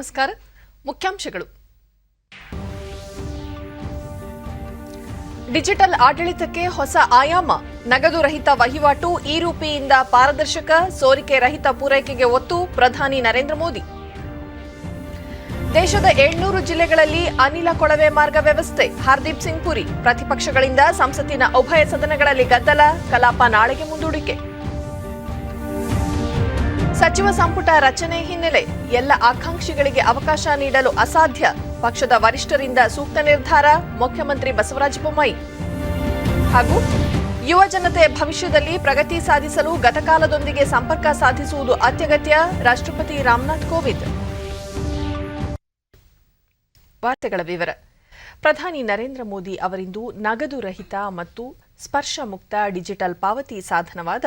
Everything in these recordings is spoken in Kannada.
ನಮಸ್ಕಾರ. ಮುಖ್ಯಾಂಶಗಳು. ಡಿಜಿಟಲ್ ಆಡಳಿತಕ್ಕೆ ಹೊಸ ಆಯಾಮ. ನಗದು ರಹಿತ ವಹಿವಾಟು, ಇ-ರೂಪಿಯಿಂದ ಪಾರದರ್ಶಕ, ಸೋರಿಕೆ ರಹಿತ ಪೂರೈಕೆಗೆ ಒತ್ತು. ಪ್ರಧಾನಿ ನರೇಂದ್ರ ಮೋದಿ. ದೇಶದ 700 ಜಿಲ್ಲೆಗಳಲ್ಲಿ ಅನಿಲ ಕೊಳವೆ ಮಾರ್ಗ ವ್ಯವಸ್ಥೆ. ಹರ್ದೀಪ್ ಸಿಂಗ್ ಪುರಿ. ಪ್ರತಿಪಕ್ಷಗಳಿಂದ ಸಂಸತ್ತಿನ ಉಭಯ ಸದನಗಳಲ್ಲಿ ಗದ್ದಲ. ಕಲಾಪ ನಾಳೆಗೆ ಮುಂದೂಡಿಕೆ. ಸಚಿವ ಸಂಪುಟ ರಚನೆ ಹಿನ್ನೆಲೆ ಎಲ್ಲ ಆಕಾಂಕ್ಷಿಗಳಿಗೆ ಅವಕಾಶ ನೀಡಲು ಅಸಾಧ್ಯ. ಪಕ್ಷದ ವರಿಷ್ಠರಿಂದ ಸೂಕ್ತ ನಿರ್ಧಾರ. ಮುಖ್ಯಮಂತ್ರಿ ಬಸವರಾಜ ಬೊಮ್ಮಾಯಿ. ಹಾಗೂ ಯುವ ಜನತೆ ಭವಿಷ್ಯದಲ್ಲಿ ಪ್ರಗತಿ ಸಾಧಿಸಲು ಗತಕಾಲದೊಂದಿಗೆ ಸಂಪರ್ಕ ಸಾಧಿಸುವುದು ಅತ್ಯಗತ್ಯ. ರಾಷ್ಟ್ರಪತಿ ರಾಮನಾಥ್ ಕೋವಿಂದ್. ವಾರ್ತೆಗಳ ವಿವರ. ಪ್ರಧಾನಿ ನರೇಂದ್ರ ಮೋದಿ ಅವರಿಂದು ನಗದು ರಹಿತ ಮತ್ತು ಸ್ಪರ್ಶ ಮುಕ್ತ ಡಿಜಿಟಲ್ ಪಾವತಿ ಸಾಧನವಾದ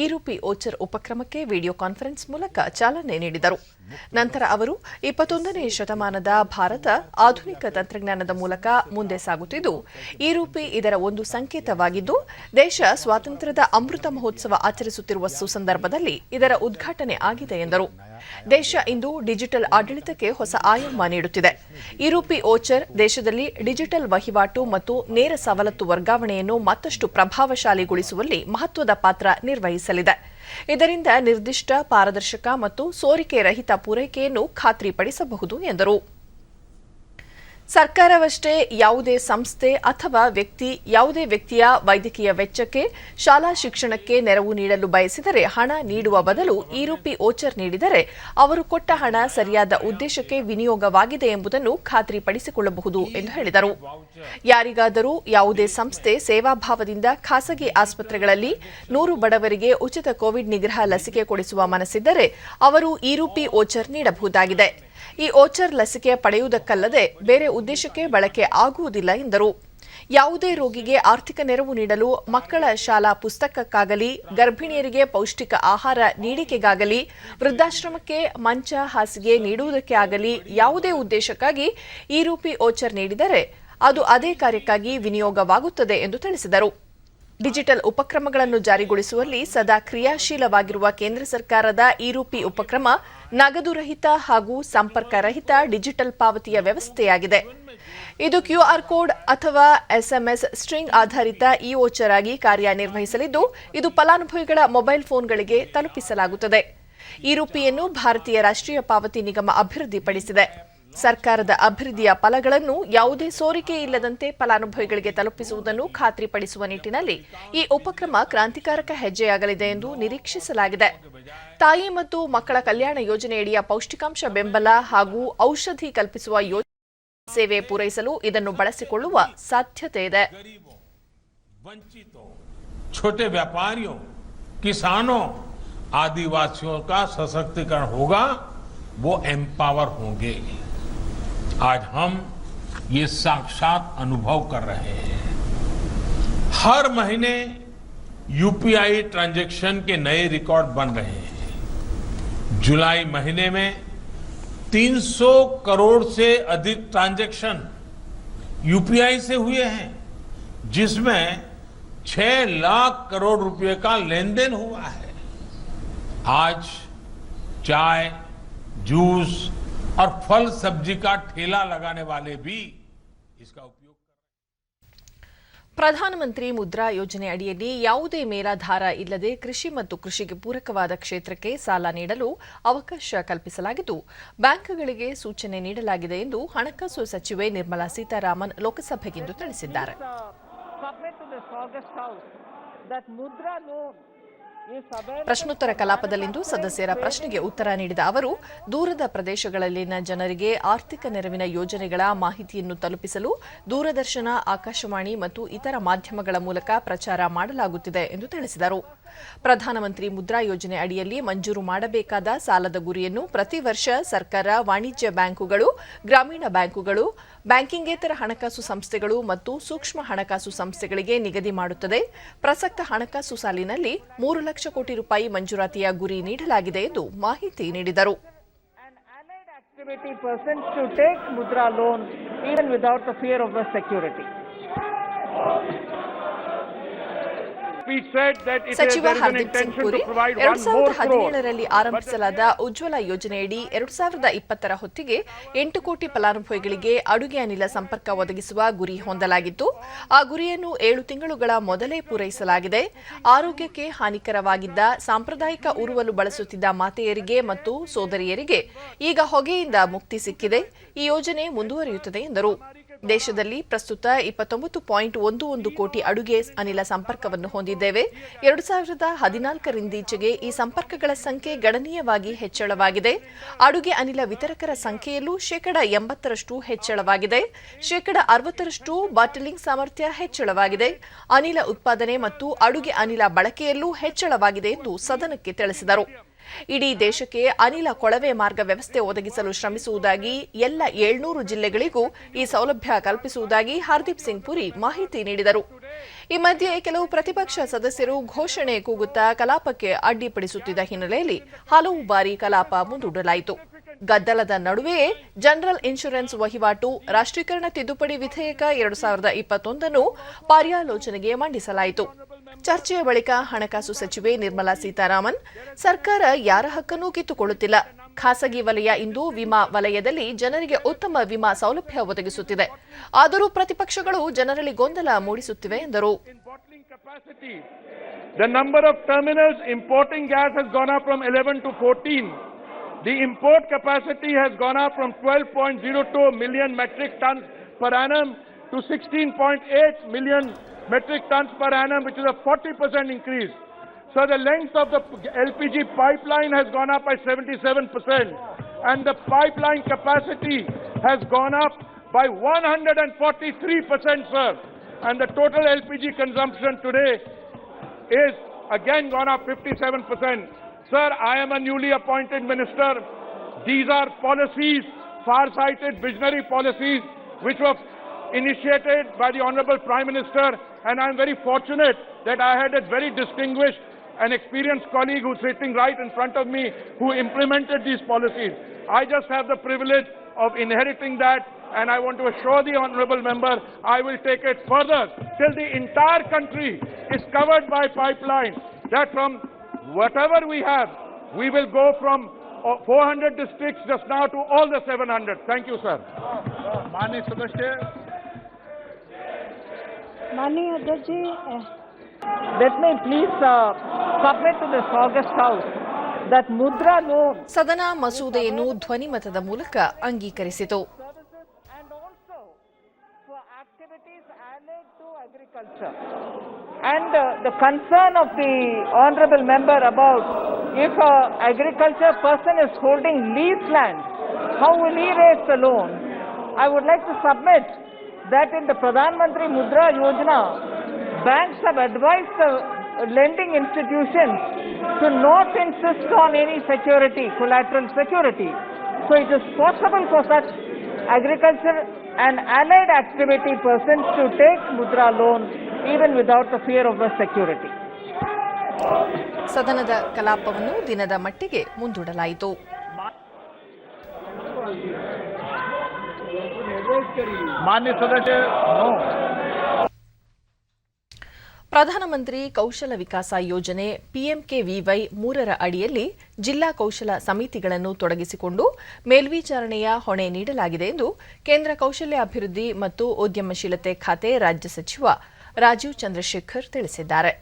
ಇ-ರೂಪಿ ಓಚರ್ ಉಪಕ್ರಮಕ್ಕೆ ವಿಡಿಯೋ ಕಾನ್ಫರೆನ್ಸ್ ಮೂಲಕ ಚಾಲನೆ ನೀಡಿದರು. ನಂತರ ಅವರು 21ನೇ ಶತಮಾನದ ಭಾರತ ಆಧುನಿಕ ತಂತ್ರಜ್ಞಾನದ ಮೂಲಕ ಮುಂದೆ ಸಾಗುತ್ತಿದ್ದು, ಇ-ರೂಪಿ ಇದರ ಒಂದು ಸಂಕೇತವಾಗಿದ್ದು, ದೇಶ ಸ್ವಾತಂತ್ರ್ಯದ ಅಮೃತ ಮಹೋತ್ಸವ ಆಚರಿಸುತ್ತಿರುವ ಸುಸಂದರ್ಭದಲ್ಲಿ ಇದರ ಉದ್ಘಾಟನೆ ಆಗಿದೆ ಎಂದರು. ದೇಶ ಇಂದು ಡಿಜಿಟಲ್ ಆಡಳಿತಕ್ಕೆ ಹೊಸ ಆಯಾಮ ನೀಡುತ್ತಿದೆ. ಇ-ರೂಪಿ ಓಚರ್ ದೇಶದಲ್ಲಿ ಡಿಜಿಟಲ್ ವಹಿವಾಟು ಮತ್ತು ನೇರ ಸವಲತ್ತು ವರ್ಗಾವಣೆಯನ್ನು ಮತ್ತಷ್ಟು ಪ್ರಭಾವಶಾಲಿಗೊಳಿಸುವಲ್ಲಿ ಮಹತ್ವದ ಪಾತ್ರ ನಿರ್ವಹಿಸಲಿದೆ. ಇದರಿಂದ ನಿರ್ದಿಷ್ಟ, ಪಾರದರ್ಶಕ ಮತ್ತು ಸೋರಿಕೆ ರಹಿತ ಪೂರೈಕೆಯನ್ನು ಖಾತ್ರಿಪಡಿಸಬಹುದು ಎಂದರು. ಸರ್ಕಾರವಷ್ಟೇ ಯಾವುದೇ ಸಂಸ್ಥೆ ಅಥವಾ ಯಾವುದೇ ವ್ಯಕ್ತಿಯ ವೈದ್ಯಕೀಯ ವೆಚ್ಚಕ್ಕೆ, ಶಾಲಾ ಶಿಕ್ಷಣಕ್ಕೆ ನೆರವು ನೀಡಲು ಬಯಸಿದರೆ ಹಣ ನೀಡುವ ಬದಲು ಇ-ರೂಪಿ ಓಚರ್ ನೀಡಿದರೆ ಅವರು ಕೊಟ್ಟ ಹಣ ಸರಿಯಾದ ಉದ್ದೇಶಕ್ಕೆ ವಿನಿಯೋಗವಾಗಿದೆ ಎಂಬುದನ್ನು ಖಾತ್ರಿಪಡಿಸಿಕೊಳ್ಳಬಹುದು ಎಂದು ಹೇಳಿದರು. ಯಾರಿಗಾದರೂ ಯಾವುದೇ ಸಂಸ್ಥೆ ಸೇವಾಭಾವದಿಂದ ಖಾಸಗಿ ಆಸ್ಪತ್ರೆಗಳಲ್ಲಿ 100 ಬಡವರಿಗೆ ಉಚಿತ ಕೋವಿಡ್ ನಿಗ್ರಹ ಲಸಿಕೆ ಕೊಡಿಸುವ ಮನಸ್ಸಿದ್ದರೆ ಅವರು ಇ-ರೂಪಿ ಓಚರ್ ನೀಡಬಹುದಾಗಿದೆ. ಈ ಓಚರ್ ಲಸಿಕೆ ಪಡೆಯುವುದಕ್ಕಲ್ಲದೆ ಬೇರೆ ಉದ್ದೇಶಕ್ಕೆ ಬಳಕೆ ಆಗುವುದಿಲ್ಲ ಎಂದರು. ಯಾವುದೇ ರೋಗಿಗೆ ಆರ್ಥಿಕ ನೆರವು ನೀಡಲು, ಮಕ್ಕಳ ಶಾಲಾ ಪುಸ್ತಕಕ್ಕಾಗಲಿ, ಗರ್ಭಿಣಿಯರಿಗೆ ಪೌಷ್ಟಿಕ ಆಹಾರ ನೀಡಿಕೆಗಾಗಲಿ, ವೃದ್ಧಾಶ್ರಮಕ್ಕೆ ಮಂಚ ಹಾಸಿಗೆ ನೀಡುವುದಕ್ಕೆ ಆಗಲಿ ಯಾವುದೇ ಉದ್ದೇಶಕ್ಕಾಗಿ ಇ-ರೂಪಿ ಓಚರ್ ನೀಡಿದರೆ ಅದು ಅದೇ ಕಾರ್ಯಕ್ಕಾಗಿ ವಿನಿಯೋಗವಾಗುತ್ತದೆ ಎಂದು ತಿಳಿಸಿದರು. ಡಿಜಿಟಲ್ ಉಪಕ್ರಮಗಳನ್ನು ಜಾರಿಗೊಳಿಸುವಲ್ಲಿ ಸದಾ ಕ್ರಿಯಾಶೀಲವಾಗಿರುವ ಕೇಂದ್ರ ಸರ್ಕಾರದ ಇ-ರೂಪಿ ಉಪಕ್ರಮ ನಗದು ರಹಿತ ಹಾಗೂ ಸಂಪರ್ಕ ರಹಿತ ಡಿಜಿಟಲ್ ಪಾವತಿಯ ವ್ಯವಸ್ಥೆಯಾಗಿದೆ. ಇದು ಕ್ಯೂಆರ್ ಕೋಡ್ ಅಥವಾ ಎಸ್ಎಂಎಸ್ ಸ್ಟ್ರಿಂಗ್ ಆಧಾರಿತ ಇ-ಓಚರ್ ಆಗಿ ಕಾರ್ಯನಿರ್ವಹಿಸಲಿದ್ದು, ಇದು ಫಲಾನುಭವಿಗಳ ಮೊಬೈಲ್ ಫೋನ್ಗಳಿಗೆ ತಲುಪಿಸಲಾಗುತ್ತದೆ. ಇ-ರೂಪಿಯನ್ನು ಭಾರತೀಯ ರಾಷ್ಟ್ರೀಯ ಪಾವತಿ ನಿಗಮ ಅಭಿವೃದ್ಧಿಪಡಿಸಿದೆ. ಸರ್ಕಾರದ ಅಭಿವೃದ್ಧಿಯ ಫಲಗಳನ್ನು ಯಾವುದೇ ಸೋರಿಕೆ ಇಲ್ಲದಂತೆ ಫಲಾನುಭವಿಗಳಿಗೆ ತಲುಪಿಸುವುದನ್ನು ಖಾತ್ರಿಪಡಿಸುವ ನಿಟ್ಟಿನಲ್ಲಿ ಈ ಉಪಕ್ರಮ ಕ್ರಾಂತಿಕಾರಕ ಹೆಜ್ಜೆಯಾಗಲಿದೆ ಎಂದು ನಿರೀಕ್ಷಿಸಲಾಗಿದೆ. ತಾಯಿ ಮತ್ತು ಮಕ್ಕಳ ಕಲ್ಯಾಣ ಯೋಜನೆಯಡಿಯ ಪೌಷ್ಟಿಕಾಂಶ ಬೆಂಬಲ ಹಾಗೂ ಔಷಧಿ ಕಲ್ಪಿಸುವ ಯೋಜನೆ ಸೇವೆ ಪೂರೈಸಲು ಇದನ್ನು ಬಳಸಿಕೊಳ್ಳುವ ಸಾಧ್ಯತೆ ಇದೆ. छोटे व्यापारियों, किसानों, आदिवासियों का सशक्तिकरण होगा, वो एम्पावर होंगे. आज हम ये साक्षात अनुभव कर रहे हैं. हर महीने यूपीआई ट्रांजैक्शन के नए रिकॉर्ड बन रहे हैं. जुलाई महीने में 300 करोड़ से अधिक ट्रांजैक्शन यूपीआई से हुए हैं, जिसमें 6 लाख करोड़ रुपए का लेन देन हुआ है. आज चाय, जूस और फल सब्जी का ठेला लगाने वाले भी इसका उपयोग. ಪ್ರಧಾನಮಂತ್ರಿ ಮುದ್ರಾ ಯೋಜನೆ ಅಡಿಯಲ್ಲಿ ಯಾವುದೇ ಮೇಲಾಧಾರ ಇಲ್ಲದೆ ಕೃಷಿ ಮತ್ತು ಕೃಷಿಗೆ ಪೂರಕವಾದ ಕ್ಷೇತ್ರಕ್ಕೆ ಸಾಲ ನೀಡಲು ಅವಕಾಶ ಕಲ್ಪಿಸಲಾಗಿದ್ದು, ಬ್ಯಾಂಕ್ಗಳಿಗೆ ಸೂಚನೆ ನೀಡಲಾಗಿದೆ ಎಂದು ಹಣಕಾಸು ಸಚಿವೆ ನಿರ್ಮಲಾ ಸೀತಾರಾಮನ್ ಲೋಕಸಭೆಗಿಂದು ತಿಳಿಸಿದ್ದಾರೆ. ಪ್ರಶ್ನೋತ್ತರ ಕಲಾಪದಲ್ಲಿಂದು ಸದಸ್ಯರ ಪ್ರಶ್ನೆಗೆ ಉತ್ತರ ನೀಡಿದ ಅವರು, ದೂರದ ಪ್ರದೇಶಗಳಲ್ಲಿನ ಜನರಿಗೆ ಆರ್ಥಿಕ ನೆರವಿನ ಯೋಜನೆಗಳ ಮಾಹಿತಿಯನ್ನು ತಲುಪಿಸಲು ದೂರದರ್ಶನ, ಆಕಾಶವಾಣಿ ಮತ್ತು ಇತರ ಮಾಧ್ಯಮಗಳ ಮೂಲಕ ಪ್ರಚಾರ ಮಾಡಲಾಗುತ್ತಿದೆ ಎಂದು ತಿಳಿಸಿದರು. ಪ್ರಧಾನಮಂತ್ರಿ ಮುದ್ರಾ ಯೋಜನೆ ಅಡಿಯಲ್ಲಿ ಮಂಜೂರು ಮಾಡಬೇಕಾದ ಸಾಲದ ಗುರಿಯನ್ನು ಪ್ರತಿ ವರ್ಷ ಸರ್ಕಾರ ವಾಣಿಜ್ಯ ಬ್ಯಾಂಕುಗಳು, ಗ್ರಾಮೀಣ ಬ್ಯಾಂಕುಗಳು, ಬ್ಯಾಂಕಿಂಗೇತರ ಹಣಕಾಸು ಸಂಸ್ಥೆಗಳು ಮತ್ತು ಸೂಕ್ಷ್ಮ ಹಣಕಾಸು ಸಂಸ್ಥೆಗಳಿಗೆ ನಿಗದಿ ಮಾಡುತ್ತದೆ. ಪ್ರಸಕ್ತ ಹಣಕಾಸು ಸಾಲಿನಲ್ಲಿ 3 ಲಕ್ಷ ಕೋಟಿ ರೂಪಾಯಿ ಮಂಜೂರಾತಿಯ ಗುರಿ ನೀಡಲಾಗಿದೆ ಎಂದು ಮಾಹಿತಿ ನೀಡಿದರು. speech said that ಸಚಿವ there is an Hardeep Singh intention Puri to provide 1 more crore. 2017ರಲ್ಲಿ ಆರಂಭಿಸಲಾದ ಉಜ್ವಲ ಯೋಜನೆಯಡಿ 2020 ಹೊತ್ತಿಗೆ 8 ಕೋಟಿ ಫಲಾನುಭವಿಗಳಿಗೆ ಅಡುಗೆ ಅನಿಲ ಸಂಪರ್ಕ ಒದಗಿಸುವ ಗುರಿ ಹೊಂದಲಾಗಿತ್ತು. ಆ ಗುರಿಯನ್ನು 7 ತಿಂಗಳುಗಳ ಮೊದಲೇ ಪೂರೈಸಲಾಗಿದೆ. ಆರೋಗ್ಯಕ್ಕೆ ಹಾನಿಕರವಾಗಿದ್ದ ಸಾಂಪ್ರದಾಯಿಕ ಉರುವಲು ಬಳಸುತ್ತಿದ್ದ ಮಾತೆಯರಿಗೆ ಮತ್ತು ಸೋದರಿಯರಿಗೆ ಈಗ ಹೊಗೆಯಿಂದ ಮುಕ್ತಿ ಸಿಕ್ಕಿದೆ. ಈ ಯೋಜನೆ ಮುಂದುವರಿಯುತ್ತದೆ ಎಂದರು. ದೇಶದಲ್ಲಿ ಪ್ರಸ್ತುತ 29.11 ಕೋಟಿ ಅಡುಗೆ ಅನಿಲ ಸಂಪರ್ಕವನ್ನು ಹೊಂದಿದ್ದೇವೆ. 2014ರಿಂದೀಚೆಗೆ ಈ ಸಂಪರ್ಕಗಳ ಸಂಖ್ಯೆ ಗಣನೀಯವಾಗಿ ಹೆಚ್ಚಳವಾಗಿದೆ. ಅಡುಗೆ ಅನಿಲ ವಿತರಕರ ಸಂಖ್ಯೆಯಲ್ಲೂ 80% ಹೆಚ್ಚಳವಾಗಿದೆ. 60% ಬಾಟಲಿಂಗ್ ಸಾಮರ್ಥ್ಯ ಹೆಚ್ಚಳವಾಗಿದೆ. ಅನಿಲ ಉತ್ಪಾದನೆ ಮತ್ತು ಅಡುಗೆ ಅನಿಲ ಬಳಕೆಯಲ್ಲೂ ಹೆಚ್ಚಳವಾಗಿದೆ ಎಂದು ಸದನಕ್ಕೆ ತಿಳಿಸಿದರು. ಇಡೀ ದೇಶಕ್ಕೆ ಅನಿಲ ಕೊಳವೆ ಮಾರ್ಗ ವ್ಯವಸ್ಥೆ ಒದಗಿಸಲು ಶ್ರಮಿಸುವುದಾಗಿ ಎಲ್ಲ 700 ಜಿಲ್ಲೆಗಳಿಗೂ ಈ ಸೌಲಭ್ಯ ಕಲ್ಪಿಸುವುದಾಗಿ ಹರ್ದೀಪ್ ಸಿಂಗ್ ಪುರಿ ಮಾಹಿತಿ ನೀಡಿದರು. ಈ ಮಧ್ಯೆ ಕೆಲವು ಪ್ರತಿಪಕ್ಷ ಸದಸ್ಯರು ಘೋಷಣೆ ಕೂಗುತ್ತಾ ಕಲಾಪಕ್ಕೆ ಅಡ್ಡಿಪಡಿಸುತ್ತಿದ್ದ ಹಿನ್ನೆಲೆಯಲ್ಲಿ ಹಲವು ಬಾರಿ ಕಲಾಪ ಮುಂದೂಡಲಾಯಿತು. ಗದ್ದಲದ ನಡುವೆಯೇ ಜನರಲ್ ಇನ್ಶೂರೆನ್ಸ್ ವಹಿವಾಟು ರಾಷ್ಟ್ರೀಕರಣ ತಿದ್ದುಪಡಿ ವಿಧೇಯಕ 2021 ಪರ್ಯಾಲೋಚನೆಗೆ ಮಂಡಿಸಲಾಯಿತು. ಚರ್ಚೆಯ ಬಳಿಕ ಹಣಕಾಸು ಸಚಿವೆ ನಿರ್ಮಲಾ ಸೀತಾರಾಮನ್, ಸರ್ಕಾರ ಯಾರ ಹಕ್ಕನ್ನೂ ಕಿತ್ತುಕೊಳ್ಳುತ್ತಿಲ್ಲ. ಖಾಸಗಿ ವಲಯ ಇಂದು ವಿಮಾ ವಲಯದಲ್ಲಿ ಜನರಿಗೆ ಉತ್ತಮ ವಿಮಾ ಸೌಲಭ್ಯ ಒದಗಿಸುತ್ತಿದೆ. ಆದರೂ ಪ್ರತಿಪಕ್ಷಗಳು ಜನರಲ್ಲಿ ಗೊಂದಲ ಮೂಡಿಸುತ್ತಿವೆ ಎಂದರು. The number of terminals importing gas has gone up from 11 to 14. The import capacity has gone up from 12.02 million metric tons per annum to 16.8 million metric tons per annum, which is a 40% increase. So the length of the LPG pipeline has gone up by 77%, and the pipeline capacity has gone up by 143%, sir. And the total LPG consumption today is again gone up 57%. Sir, I am a newly appointed minister. These are policies, far-sighted, visionary policies, which were initiated by the Honorable Prime Minister, and I am very fortunate that I had a very distinguished and experienced colleague who's sitting right in front of me who implemented these policies. I just have the privilege of inheriting that, and I want to assure the Honorable Member I will take it further till the entire country is covered by pipeline, that from whatever we have, we will go from 400 districts just now to all the 700. Thank you, sir. माननीय सदस्य, माननीय अध्यक्ष जी, let me please submit to this August House that Mudra loan ಸದನ ಮಸೂದೆಯನ್ನು ಧ್ವನಿಮತದ ಮೂಲಕ ಅಂಗೀಕರಿಸಿತು. and also for activities allied to agriculture. And the concern of the honorable member about if a agriculture person is holding lease land, how will he raise the loan? I would like to submit that in the Pradhan Mantri Mudra Yojana, banks have advised the lending institutions to not insist on any security, collateral security. So it is possible for such agriculture and allied activity persons to take Mudra loan even without the fear of the security. ಸದನದ ಕಲಾಪವನ್ನು ದಿನದ ಮಟ್ಟಿಗೆ ಮುಂದೂಡಲಾಯಿತು. माननीय सदस्य, नो. ಪ್ರಧಾನಮಂತ್ರಿ ಕೌಶಲ ವಿಕಾಸ ಯೋಜನೆ ಪಿಎಂಕೆವಿವೈ 3ರ ಅಡಿಯಲ್ಲಿ ಜಿಲ್ಲಾ ಕೌಶಲ ಸಮಿತಿಗಳನ್ನು ತೊಡಗಿಸಿಕೊಂಡು ಮೇಲ್ವಿಚಾರಣೆಯ ಹೊಣೆ ನೀಡಲಾಗಿದೆ ಎಂದು ಕೇಂದ್ರ ಕೌಶಲ್ಯಾಭಿವೃದ್ಧಿ ಮತ್ತು ಉದ್ಯಮಶೀಲತೆ ಖಾತೆ ರಾಜ್ಯ ಸಚಿವ ರಾಜೀವ್ ಚಂದ್ರಶೇಖರ್ ತಿಳಿಸಿದ್ದಾರೆ.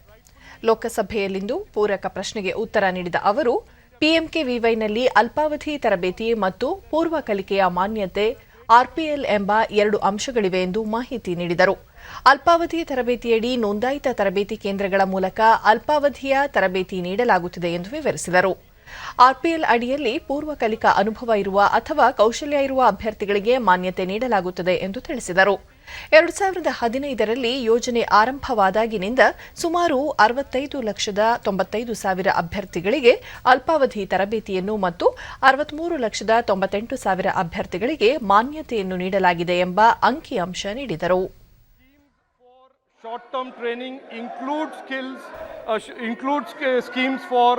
ಲೋಕಸಭೆಯಲ್ಲಿಂದು ಪೂರಕ ಪ್ರಶ್ನೆಗೆ ಉತ್ತರ ನೀಡಿದ ಅವರು, ಪಿಎಂಕೆವಿವೈನಲ್ಲಿ ಅಲ್ಪಾವಧಿ ತರಬೇತಿ ಮತ್ತು ಪೂರ್ವ ಕಲಿಕೆಯ ಮಾನ್ಯತೆ ಆರ್ಪಿಎಲ್ ಎಂಬ 2 ಅಂಶಗಳಿವೆ ಎಂದು ಮಾಹಿತಿ ನೀಡಿದರು. ಅಲ್ಪಾವಧಿ ತರಬೇತಿಯಡಿ ನೋಂದಾಯಿತ ತರಬೇತಿ ಕೇಂದ್ರಗಳ ಮೂಲಕ ಅಲ್ಪಾವಧಿಯ ತರಬೇತಿ ನೀಡಲಾಗುತ್ತಿದೆ ಎಂದು ವಿವರಿಸಿದರು. ಆರ್ಪಿಎಲ್ ಅಡಿಯಲ್ಲಿ ಪೂರ್ವ ಕಲಿಕಾ ಅನುಭವ ಇರುವ ಅಥವಾ ಕೌಶಲ್ಯ ಇರುವ ಅಭ್ಯರ್ಥಿಗಳಿಗೆ ಮಾನ್ಯತೆ ನೀಡಲಾಗುತ್ತದೆ ಎಂದು ತಿಳಿಸಿದರು. 2015ರಲ್ಲಿ ಯೋಜನೆ ಆರಂಭವಾದಾಗಿನಿಂದ ಸುಮಾರು 65,95,000 ಅಭ್ಯರ್ಥಿಗಳಿಗೆ ಅಲ್ಪಾವಧಿ ತರಬೇತಿಯನ್ನು ಮತ್ತು 63,98,000 ಅಭ್ಯರ್ಥಿಗಳಿಗೆ ಮಾನ್ಯತೆಯನ್ನು ನೀಡಲಾಗಿದೆ ಎಂಬ ಅಂಕಿಅಂಶ ನೀಡಿದರು. Short-term training includes schemes for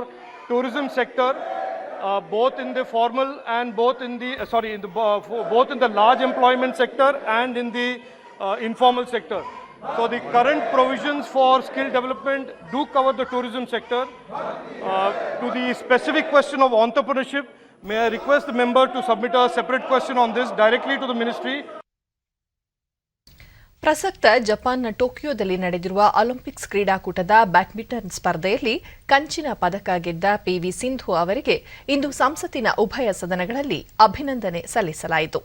tourism sector, both in the formal and both in the large employment sector and in the informal sector. So the current provisions for skill development do cover the tourism sector. To the specific question of entrepreneurship, may I request the member to submit a separate question on this directly to the ministry. ಪ್ರಸಕ್ತ ಜಪಾನ್ನ ಟೋಕಿಯೋದಲ್ಲಿ ನಡೆದಿರುವ ಒಲಿಂಪಿಕ್ಸ್ ಕ್ರೀಡಾಕೂಟದ ಬ್ಯಾಡ್ಮಿಂಟನ್ ಸ್ಪರ್ಧೆಯಲ್ಲಿ ಕಂಚಿನ ಪದಕ ಗೆದ್ದ ಪಿವಿ ಸಿಂಧು ಅವರಿಗೆ ಇಂದು ಸಂಸತ್ತಿನ ಉಭಯ ಸದನಗಳಲ್ಲಿ ಅಭಿನಂದನೆ ಸಲ್ಲಿಸಲಾಯಿತು.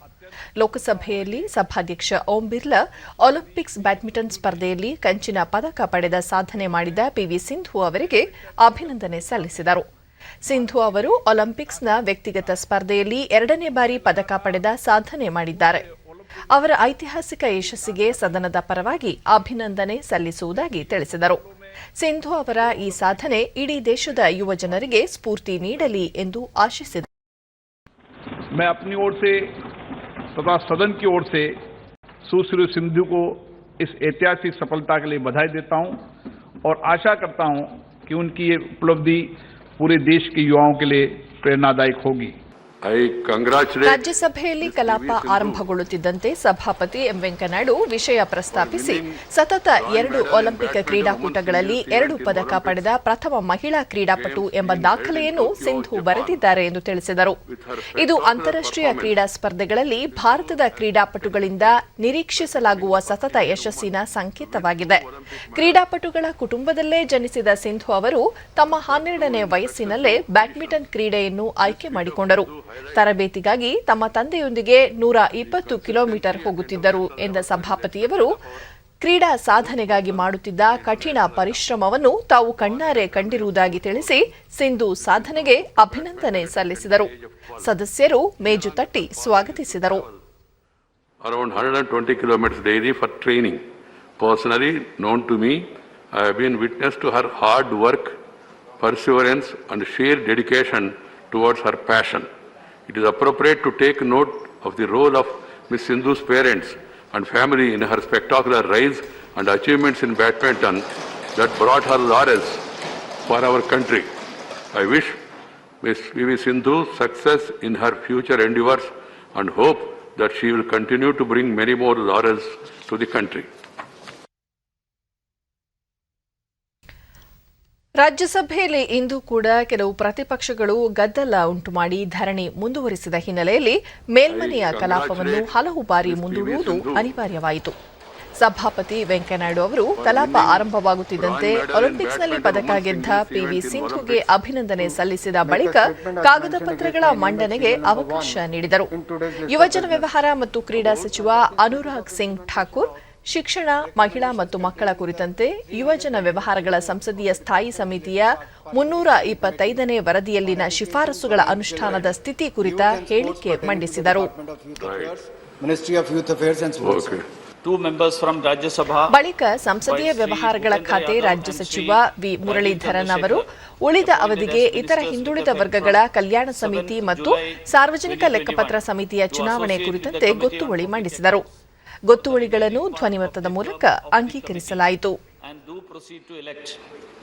ಲೋಕಸಭೆಯಲ್ಲಿ ಸಭಾಧ್ಯಕ್ಷ ಓಂ ಬಿರ್ಲಾ ಒಲಿಂಪಿಕ್ಸ್ ಬ್ಯಾಡ್ಮಿಂಟನ್ ಸ್ಪರ್ಧೆಯಲ್ಲಿ ಕಂಚಿನ ಪದಕ ಪಡೆದ ಸಾಧನೆ ಮಾಡಿದ ಪಿವಿ ಸಿಂಧು ಅವರಿಗೆ ಅಭಿನಂದನೆ ಸಲ್ಲಿಸಿದರು. ಸಿಂಧು ಅವರು ಒಲಿಂಪಿಕ್ಸ್ನ ವ್ಯಕ್ತಿಗತ ಸ್ಪರ್ಧೆಯಲ್ಲಿ 2ನೇ ಬಾರಿ ಪದಕ ಪಡೆದ ಸಾಧನೆ ಮಾಡಿದ್ದಾರೆ. ಅವರ ಐತಿಹಾಸಿಕ ಯಶಸ್ಸಿಗೆ ಸದನದ ಪರವಾಗಿ ಅಭಿನಂದನೆ ಸಲ್ಲಿಸುವುದಾಗಿ ತಿಳಿಸಿದರು. ಸಿಂಧು ಅವರ ಈ ಸಾಧನೆ ಇಡೀ ದೇಶದ ಯುವ ಜನರಿಗೆ ಸ್ಫೂರ್ತಿ ನೀಡಲಿ ಎಂದು ಆಶಿಸಿದರು. मैं अपनी ओर से तथा सदन की ओर से सुश्री सिंधु को इस ऐतिहासिक सफलता के लिए बधाई देता हूं और आशा करता हूं कि उनकी ये उपलब्धि पूरे देश के युवाओं के लिए प्रेरणादायक होगी. ರಾಜ್ಯಸಭೆಯಲ್ಲಿ ಕಲಾಪ ಆರಂಭಗೊಳ್ಳುತ್ತಿದ್ದಂತೆ ಸಭಾಪತಿ ಎಂ ವೆಂಕಯ್ಯನಾಯ್ಡು ವಿಷಯ ಪ್ರಸ್ತಾಪಿಸಿ ಸತತ 2 ಒಲಿಂಪಿಕ್ ಕ್ರೀಡಾಕೂಟಗಳಲ್ಲಿ 2 ಪದಕ ಪಡೆದ ಪ್ರಥಮ ಮಹಿಳಾ ಕ್ರೀಡಾಪಟು ಎಂಬ ದಾಖಲೆಯನ್ನು ಸಿಂಧು ಬರೆದಿದ್ದಾರೆ ಎಂದು ತಿಳಿಸಿದರು. ಇದು ಅಂತಾರಾಷ್ಟ್ರೀಯ ಕ್ರೀಡಾ ಸ್ಪರ್ಧೆಗಳಲ್ಲಿ ಭಾರತದ ಕ್ರೀಡಾಪಟುಗಳಿಂದ ನಿರೀಕ್ಷಿಸಲಾಗುವ ಸತತ ಯಶಸ್ಸಿನ ಸಂಕೇತವಾಗಿದೆ. ಕ್ರೀಡಾಪಟುಗಳ ಕುಟುಂಬದಲ್ಲೇ ಜನಿಸಿದ ಸಿಂಧು ಅವರು ತಮ್ಮ 12ನೇ ವಯಸ್ಸಿನಲ್ಲೇ ಬ್ಯಾಡ್ಮಿಂಟನ್ ಕ್ರೀಡೆಯನ್ನು ಆಯ್ಕೆ ಮಾಡಿಕೊಂಡರು. ತರಬೇತಿಗಾಗಿ ತಮ್ಮ ತಂದೆಯೊಂದಿಗೆ 120 ಕಿಲೋಮೀಟರ್ ಹೋಗುತ್ತಿದ್ದರು ಎಂದ ಸಭಾಪತಿಯವರು ಕ್ರೀಡಾ ಸಾಧನೆಗಾಗಿ ಮಾಡುತ್ತಿದ್ದ ಕಠಿಣ ಪರಿಶ್ರಮವನ್ನು ತಾವು ಕಣ್ಣಾರೆ ಕಂಡಿರುವುದಾಗಿ ತಿಳಿಸಿ ಸಿಂಧು ಸಾಧನೆಗೆ ಅಭಿನಂದನೆ ಸಲ್ಲಿಸಿದರು. ಸದಸ್ಯರು ಮೇಜು ತಟ್ಟಿ ಸ್ವಾಗತಿಸಿದರು. Around 120 kilometers daily for training. Personally known to me, I have been witness to her hard work, perseverance and sheer dedication towards her passion. It is appropriate to take note of the role of Ms. Sindhu's parents and family in her spectacular rise and achievements in badminton that brought her laurels for our country. I wish Ms. P.V. Sindhu success in her future endeavors and hope that she will continue to bring many more laurels to the country. ರಾಜ್ಯಸಭೆಯಲ್ಲಿ ಇಂದು ಕೂಡ ಕೆಲವು ಪ್ರತಿಪಕ್ಷಗಳು ಗದ್ದಲ ಉಂಟುಮಾಡಿ ಧರಣಿ ಮುಂದುವರಿಸಿದ ಹಿನ್ನೆಲೆಯಲ್ಲಿ ಮೇಲ್ಮನೆಯ ಕಲಾಪವನ್ನು ಹಲವು ಬಾರಿ ಮುಂದೂಡುವುದು ಅನಿವಾರ್ಯವಾಯಿತು. ಸಭಾಪತಿ ವೆಂಕಯ್ಯನಾಯ್ಡು ಅವರು ಕಲಾಪ ಆರಂಭವಾಗುತ್ತಿದ್ದಂತೆ ಒಲಿಂಪಿಕ್ಸ್ನಲ್ಲಿ ಪದಕ ಗೆದ್ದ ಪಿವಿ ಸಿಂಧುಗೆ ಅಭಿನಂದನೆ ಸಲ್ಲಿಸಿದ ಬಳಿಕ ಕಾಗದ ಪತ್ರಗಳ ಮಂಡನೆಗೆ ಅವಕಾಶ ನೀಡಿದರು. ಯುವಜನ ವ್ಯವಹಾರ ಮತ್ತು ಕ್ರೀಡಾ ಸಚಿವ ಅನುರಾಗ್ ಸಿಂಗ್ ಠಾಕೂರ್ ಶಿಕ್ಷಣ, ಮಹಿಳಾ ಮತ್ತು ಮಕ್ಕಳ ಕುರಿತಂತೆ ಯುವಜನ ವ್ಯವಹಾರಗಳ ಸಂಸದೀಯ ಸ್ಥಾಯಿ ಸಮಿತಿಯ 325ನೇ ವರದಿಯಲ್ಲಿನ ಶಿಫಾರಸುಗಳ ಅನುಷ್ಠಾನದ ಸ್ಥಿತಿ ಕುರಿತ ಹೇಳಿಕೆ ಮಂಡಿಸಿದರು. ಬಳಿಕ ಸಂಸದೀಯ ವ್ಯವಹಾರಗಳ ಖಾತೆ ರಾಜ್ಯ ಸಚಿವ ವಿ ಮುರಳೀಧರನ್ ಅವರು ಉಳಿದ ಅವಧಿಗೆ ಇತರ ಹಿಂದುಳಿದ ವರ್ಗಗಳ ಕಲ್ಯಾಣ ಸಮಿತಿ ಮತ್ತು ಸಾರ್ವಜನಿಕ ಲೆಕ್ಕಪತ್ರ ಸಮಿತಿಯ ಚುನಾವಣೆ ಕುರಿತಂತೆ ಗೊತ್ತುವಳಿ ಮಂಡಿಸಿದರು. ಗೊತ್ತುವಳಿಗಳನ್ನು ಧ್ವನಿಮತದ ಮೂಲಕ ಅಂಗೀಕರಿಸಲಾಯಿತು.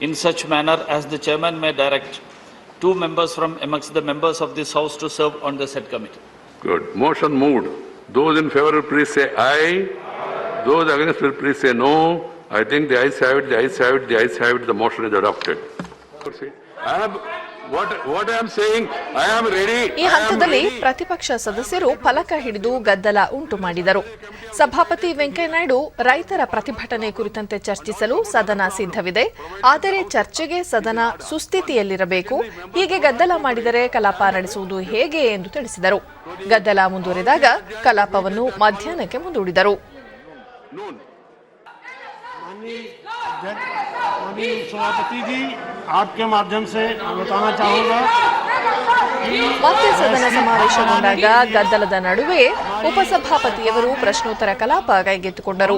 In such manner as the chairman may direct 2 members from amongst the members of this house to serve on the said committee. Good. Motion moved. Those in favor will please say aye. Those against will please say no. I think the ayes have it, the ayes have it, the ayes have it. The motion is adopted. What I am saying, I am ready. ಈ ಹಂತದಲ್ಲಿ ಪ್ರತಿಪಕ್ಷ ಸದಸ್ಯರು ಫಲಕ ಹಿಡಿದು ಗದ್ದಲ ಉಂಟು ಮಾಡಿದರು. ಸಭಾಪತಿ ವೆಂಕಯ್ಯನಾಯ್ಡು ರೈತರ ಪ್ರತಿಭಟನೆ ಕುರಿತಂತೆ ಚರ್ಚಿಸಲು ಸದನ ಸಿದ್ಧವಿದೆ, ಆದರೆ ಚರ್ಚೆಗೆ ಸದನ ಸುಸ್ಥಿತಿಯಲ್ಲಿರಬೇಕು. ಹೀಗೆ ಗದ್ದಲ ಮಾಡಿದರೆ ಕಲಾಪ ನಡೆಸುವುದು ಹೇಗೆ ಎಂದು ತಿಳಿಸಿದರು. ಗದ್ದಲ ಮುಂದುವರೆದಾಗ ಕಲಾಪವನ್ನು ಮಧ್ಯಾಹ್ನಕ್ಕೆ ಮುಂದೂಡಿದರು. सभापति जी, आपके माध्यम से बताना चाहूंगा ಮತ್ತೆ ಸದನ ಸಮಾವೇಶಗೊಂಡಾಗ ಗದ್ದಲದ ನಡುವೆ ಉಪಸಭಾಪತಿಯವರು ಪ್ರಶ್ನೋತ್ತರ ಕಲಾಪ ಕೈಗೆತ್ತಿಕೊಂಡರು.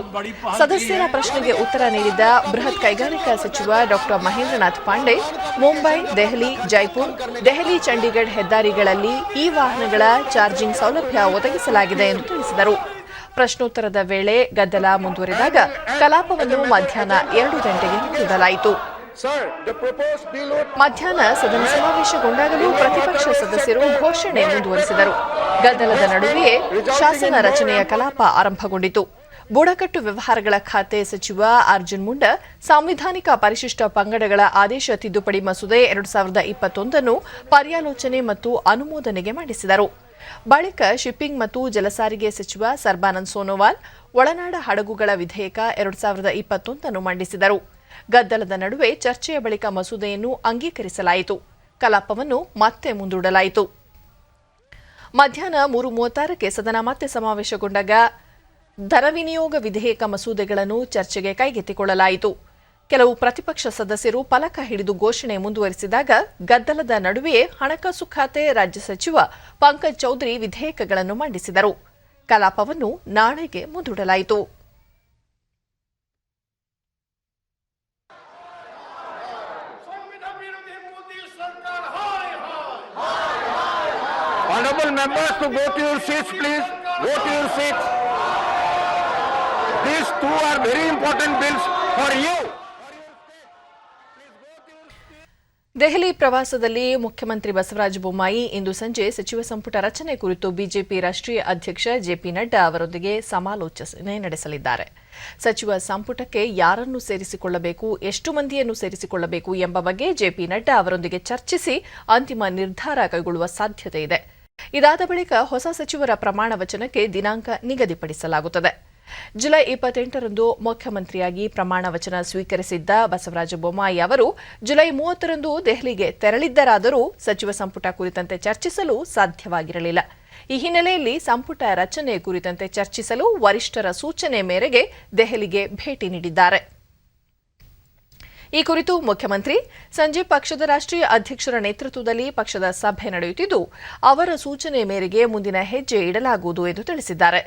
ಸದಸ್ಯರ ಪ್ರಶ್ನೆಗೆ ಉತ್ತರ ನೀಡಿದ ಬೃಹತ್ ಕೈಗಾರಿಕಾ ಸಚಿವ ಡಾ ಮಹೇಂದ್ರನಾಥ್ ಪಾಂಡೆ, ಮುಂಬೈ, ದೆಹಲಿ, ಜೈಪುರ್, ದೆಹಲಿ ಚಂಡೀಗಢ ಹೆದ್ದಾರಿಗಳಲ್ಲಿ ಈ ವಾಹನಗಳ ಚಾರ್ಜಿಂಗ್ ಸೌಲಭ್ಯ ಒದಗಿಸಲಾಗಿದೆ ಎಂದು ತಿಳಿಸಿದರು. ಪ್ರಶ್ನೋತ್ತರದ ವೇಳೆ ಗದ್ದಲ ಮುಂದುವರೆದಾಗ ಕಲಾಪವನ್ನು ಮಧ್ಯಾಹ್ನ 2 ಗಂಟೆಗೆ ಮುಂದೂಡಲಾಯಿತು. ಮಧ್ಯಾಹ್ನ ಸದನ ಸಮಾವೇಶಗೊಂಡಾಗಲೂ ಪ್ರತಿಪಕ್ಷ ಸದಸ್ಯರು ಘೋಷಣೆ ಮುಂದುವರೆಸಿದರು. ಗದ್ದಲದ ನಡುವೆಯೇ ಶಾಸನ ರಚನೆಯ ಕಲಾಪ ಆರಂಭಗೊಂಡಿತು. ಬುಡಕಟ್ಟು ವ್ಯವಹಾರಗಳ ಖಾತೆ ಸಚಿವ ಅರ್ಜುನ್ ಮುಂಡಾ ಸಾಂವಿಧಾನಿಕ ಪರಿಶಿಷ್ಟ ಪಂಗಡಗಳ ಆದೇಶ ತಿದ್ದುಪಡಿ ಮಸೂದೆ 2021 ಪರ್ಯಾಲೋಚನೆ ಮತ್ತು ಅನುಮೋದನೆಗೆ ಮಂಡಿಸಿದರು. ಬಳಿಕ ಶಿಪ್ಪಿಂಗ್ ಮತ್ತು ಜಲಸಾರಿಗೆ ಸಚಿವ ಸರ್ಬಾನಂದ್ ಸೋನೋವಾಲ್ ಒಳನಾಡ ಹಡಗುಗಳ ವಿಧೇಯಕ 2021 ಮಂಡಿಸಿದರು. ಗದ್ದಲದ ನಡುವೆ ಚರ್ಚೆಯ ಬಳಿಕ ಮಸೂದೆಯನ್ನು ಅಂಗೀಕರಿಸಲಾಯಿತು. ಕಲಾಪವನ್ನು ಮತ್ತೆ ಮುಂದೂಡಲಾಯಿತು. ಮಧ್ಯಾಹ್ನ 3:36ಕ್ಕೆ ಸದನ ಮತ್ತೆ ಸಮಾವೇಶಗೊಂಡಾಗ ದರ ವಿನಿಯೋಗ ವಿಧೇಯಕ ಮಸೂದೆಗಳನ್ನು ಚರ್ಚೆಗೆ ಕೈಗೆತ್ತಿಕೊಳ್ಳಲಾಯಿತು. ಕೆಲವು ಪ್ರತಿಪಕ್ಷ ಸದಸ್ಯರು ಫಲಕ ಹಿಡಿದು ಘೋಷಣೆ ಮುಂದುವರೆಸಿದಾಗ ಗದ್ದಲದ ನಡುವೆಯೇ ಹಣಕಾಸು ಖಾತೆ ರಾಜ್ಯ ಸಚಿವ ಪಂಕಜ್ ಚೌಧರಿ ವಿಧೇಯಕಗಳನ್ನು ಮಂಡಿಸಿದರು. ಕಲಾಪವನ್ನು ನಾಳೆಗೆ ಮುಂದೂಡಲಾಯಿತು. Honorable members, to go to your seats, please. Go to your seats. These two are very important bills for you. Delhi ಪ್ರವಾಸದಲ್ಲಿ ಮುಖ್ಯಮಂತ್ರಿ ಬಸವರಾಜ ಬೊಮ್ಮಾಯಿ ಇಂದು ಸಂಜೆ ಸಚಿವ ಸಂಪುಟ ರಚನೆ ಕುರಿತು ಬಿಜೆಪಿ ರಾಷ್ಟ್ರೀಯ ಅಧ್ಯಕ್ಷ ಜೆಪಿ ನಡ್ಡಾ ಅವರೊಂದಿಗೆ ಸಮಾಲೋಚನೆ ನಡೆಸಲಿದ್ದಾರೆ. ಸಚಿವ ಸಂಪುಟಕ್ಕೆ ಯಾರನ್ನು ಸೇರಿಸಿಕೊಳ್ಳಬೇಕು, ಎಷ್ಟು ಮಂದಿಯನ್ನು ಸೇರಿಸಿಕೊಳ್ಳಬೇಕು ಎಂಬ ಬಗ್ಗೆ ಜೆಪಿ ನಡ್ಡಾ ಅವರೊಂದಿಗೆ ಚರ್ಚಿಸಿ ಅಂತಿಮ ನಿರ್ಧಾರ ಕೈಗೊಳ್ಳುವ ಸಾಧ್ಯತೆ ಇದೆ. ಇದಾದ ಬಳಿಕ ಹೊಸ ಸಚಿವರ ಪ್ರಮಾಣ ವಚನಕ್ಕೆ ದಿನಾಂಕ ನಿಗದಿಪಡಿಸಲಾಗುತ್ತದೆ. ಜುಲೈ 28ರಂದು ಮುಖ್ಯಮಂತ್ರಿಯಾಗಿ ಪ್ರಮಾಣ ವಚನ ಸ್ವೀಕರಿಸಿದ್ದ ಬಸವರಾಜ ಬೊಮ್ಮಾಯಿ ಅವರು ಜುಲೈ 30ರಂದು ದೆಹಲಿಗೆ ತೆರಳಿದ್ದರಾದರೂ ಸಚಿವ ಸಂಪುಟ ಕುರಿತಂತೆ ಚರ್ಚಿಸಲು ಸಾಧ್ಯವಾಗಿರಲಿಲ್ಲ. ಈ ಹಿನ್ನೆಲೆಯಲ್ಲಿ ಸಂಪುಟ ರಚನೆ ಕುರಿತಂತೆ ಚರ್ಚಿಸಲು ವರಿಷ್ಠರ ಸೂಚನೆ ಮೇರೆಗೆ ದೆಹಲಿಗೆ ಭೇಟಿ ನೀಡಿದ್ದಾರೆ. ಈ ಕುರಿತು ಮುಖ್ಯಮಂತ್ರಿ ಸಂಜೆ ಪಕ್ಷದ ರಾಷ್ಟ್ರೀಯ ಅಧ್ಯಕ್ಷರ ನೇತೃತ್ವದಲ್ಲಿ ಪಕ್ಷದ ಸಭೆ ನಡೆಯುತ್ತಿದ್ದು ಅವರ ಸೂಚನೆ ಮೇರೆಗೆ ಮುಂದಿನ ಹೆಜ್ಜೆ ಇಡಲಾಗುವುದು ಎಂದು ತಿಳಿಸಿದ್ದಾರೆ.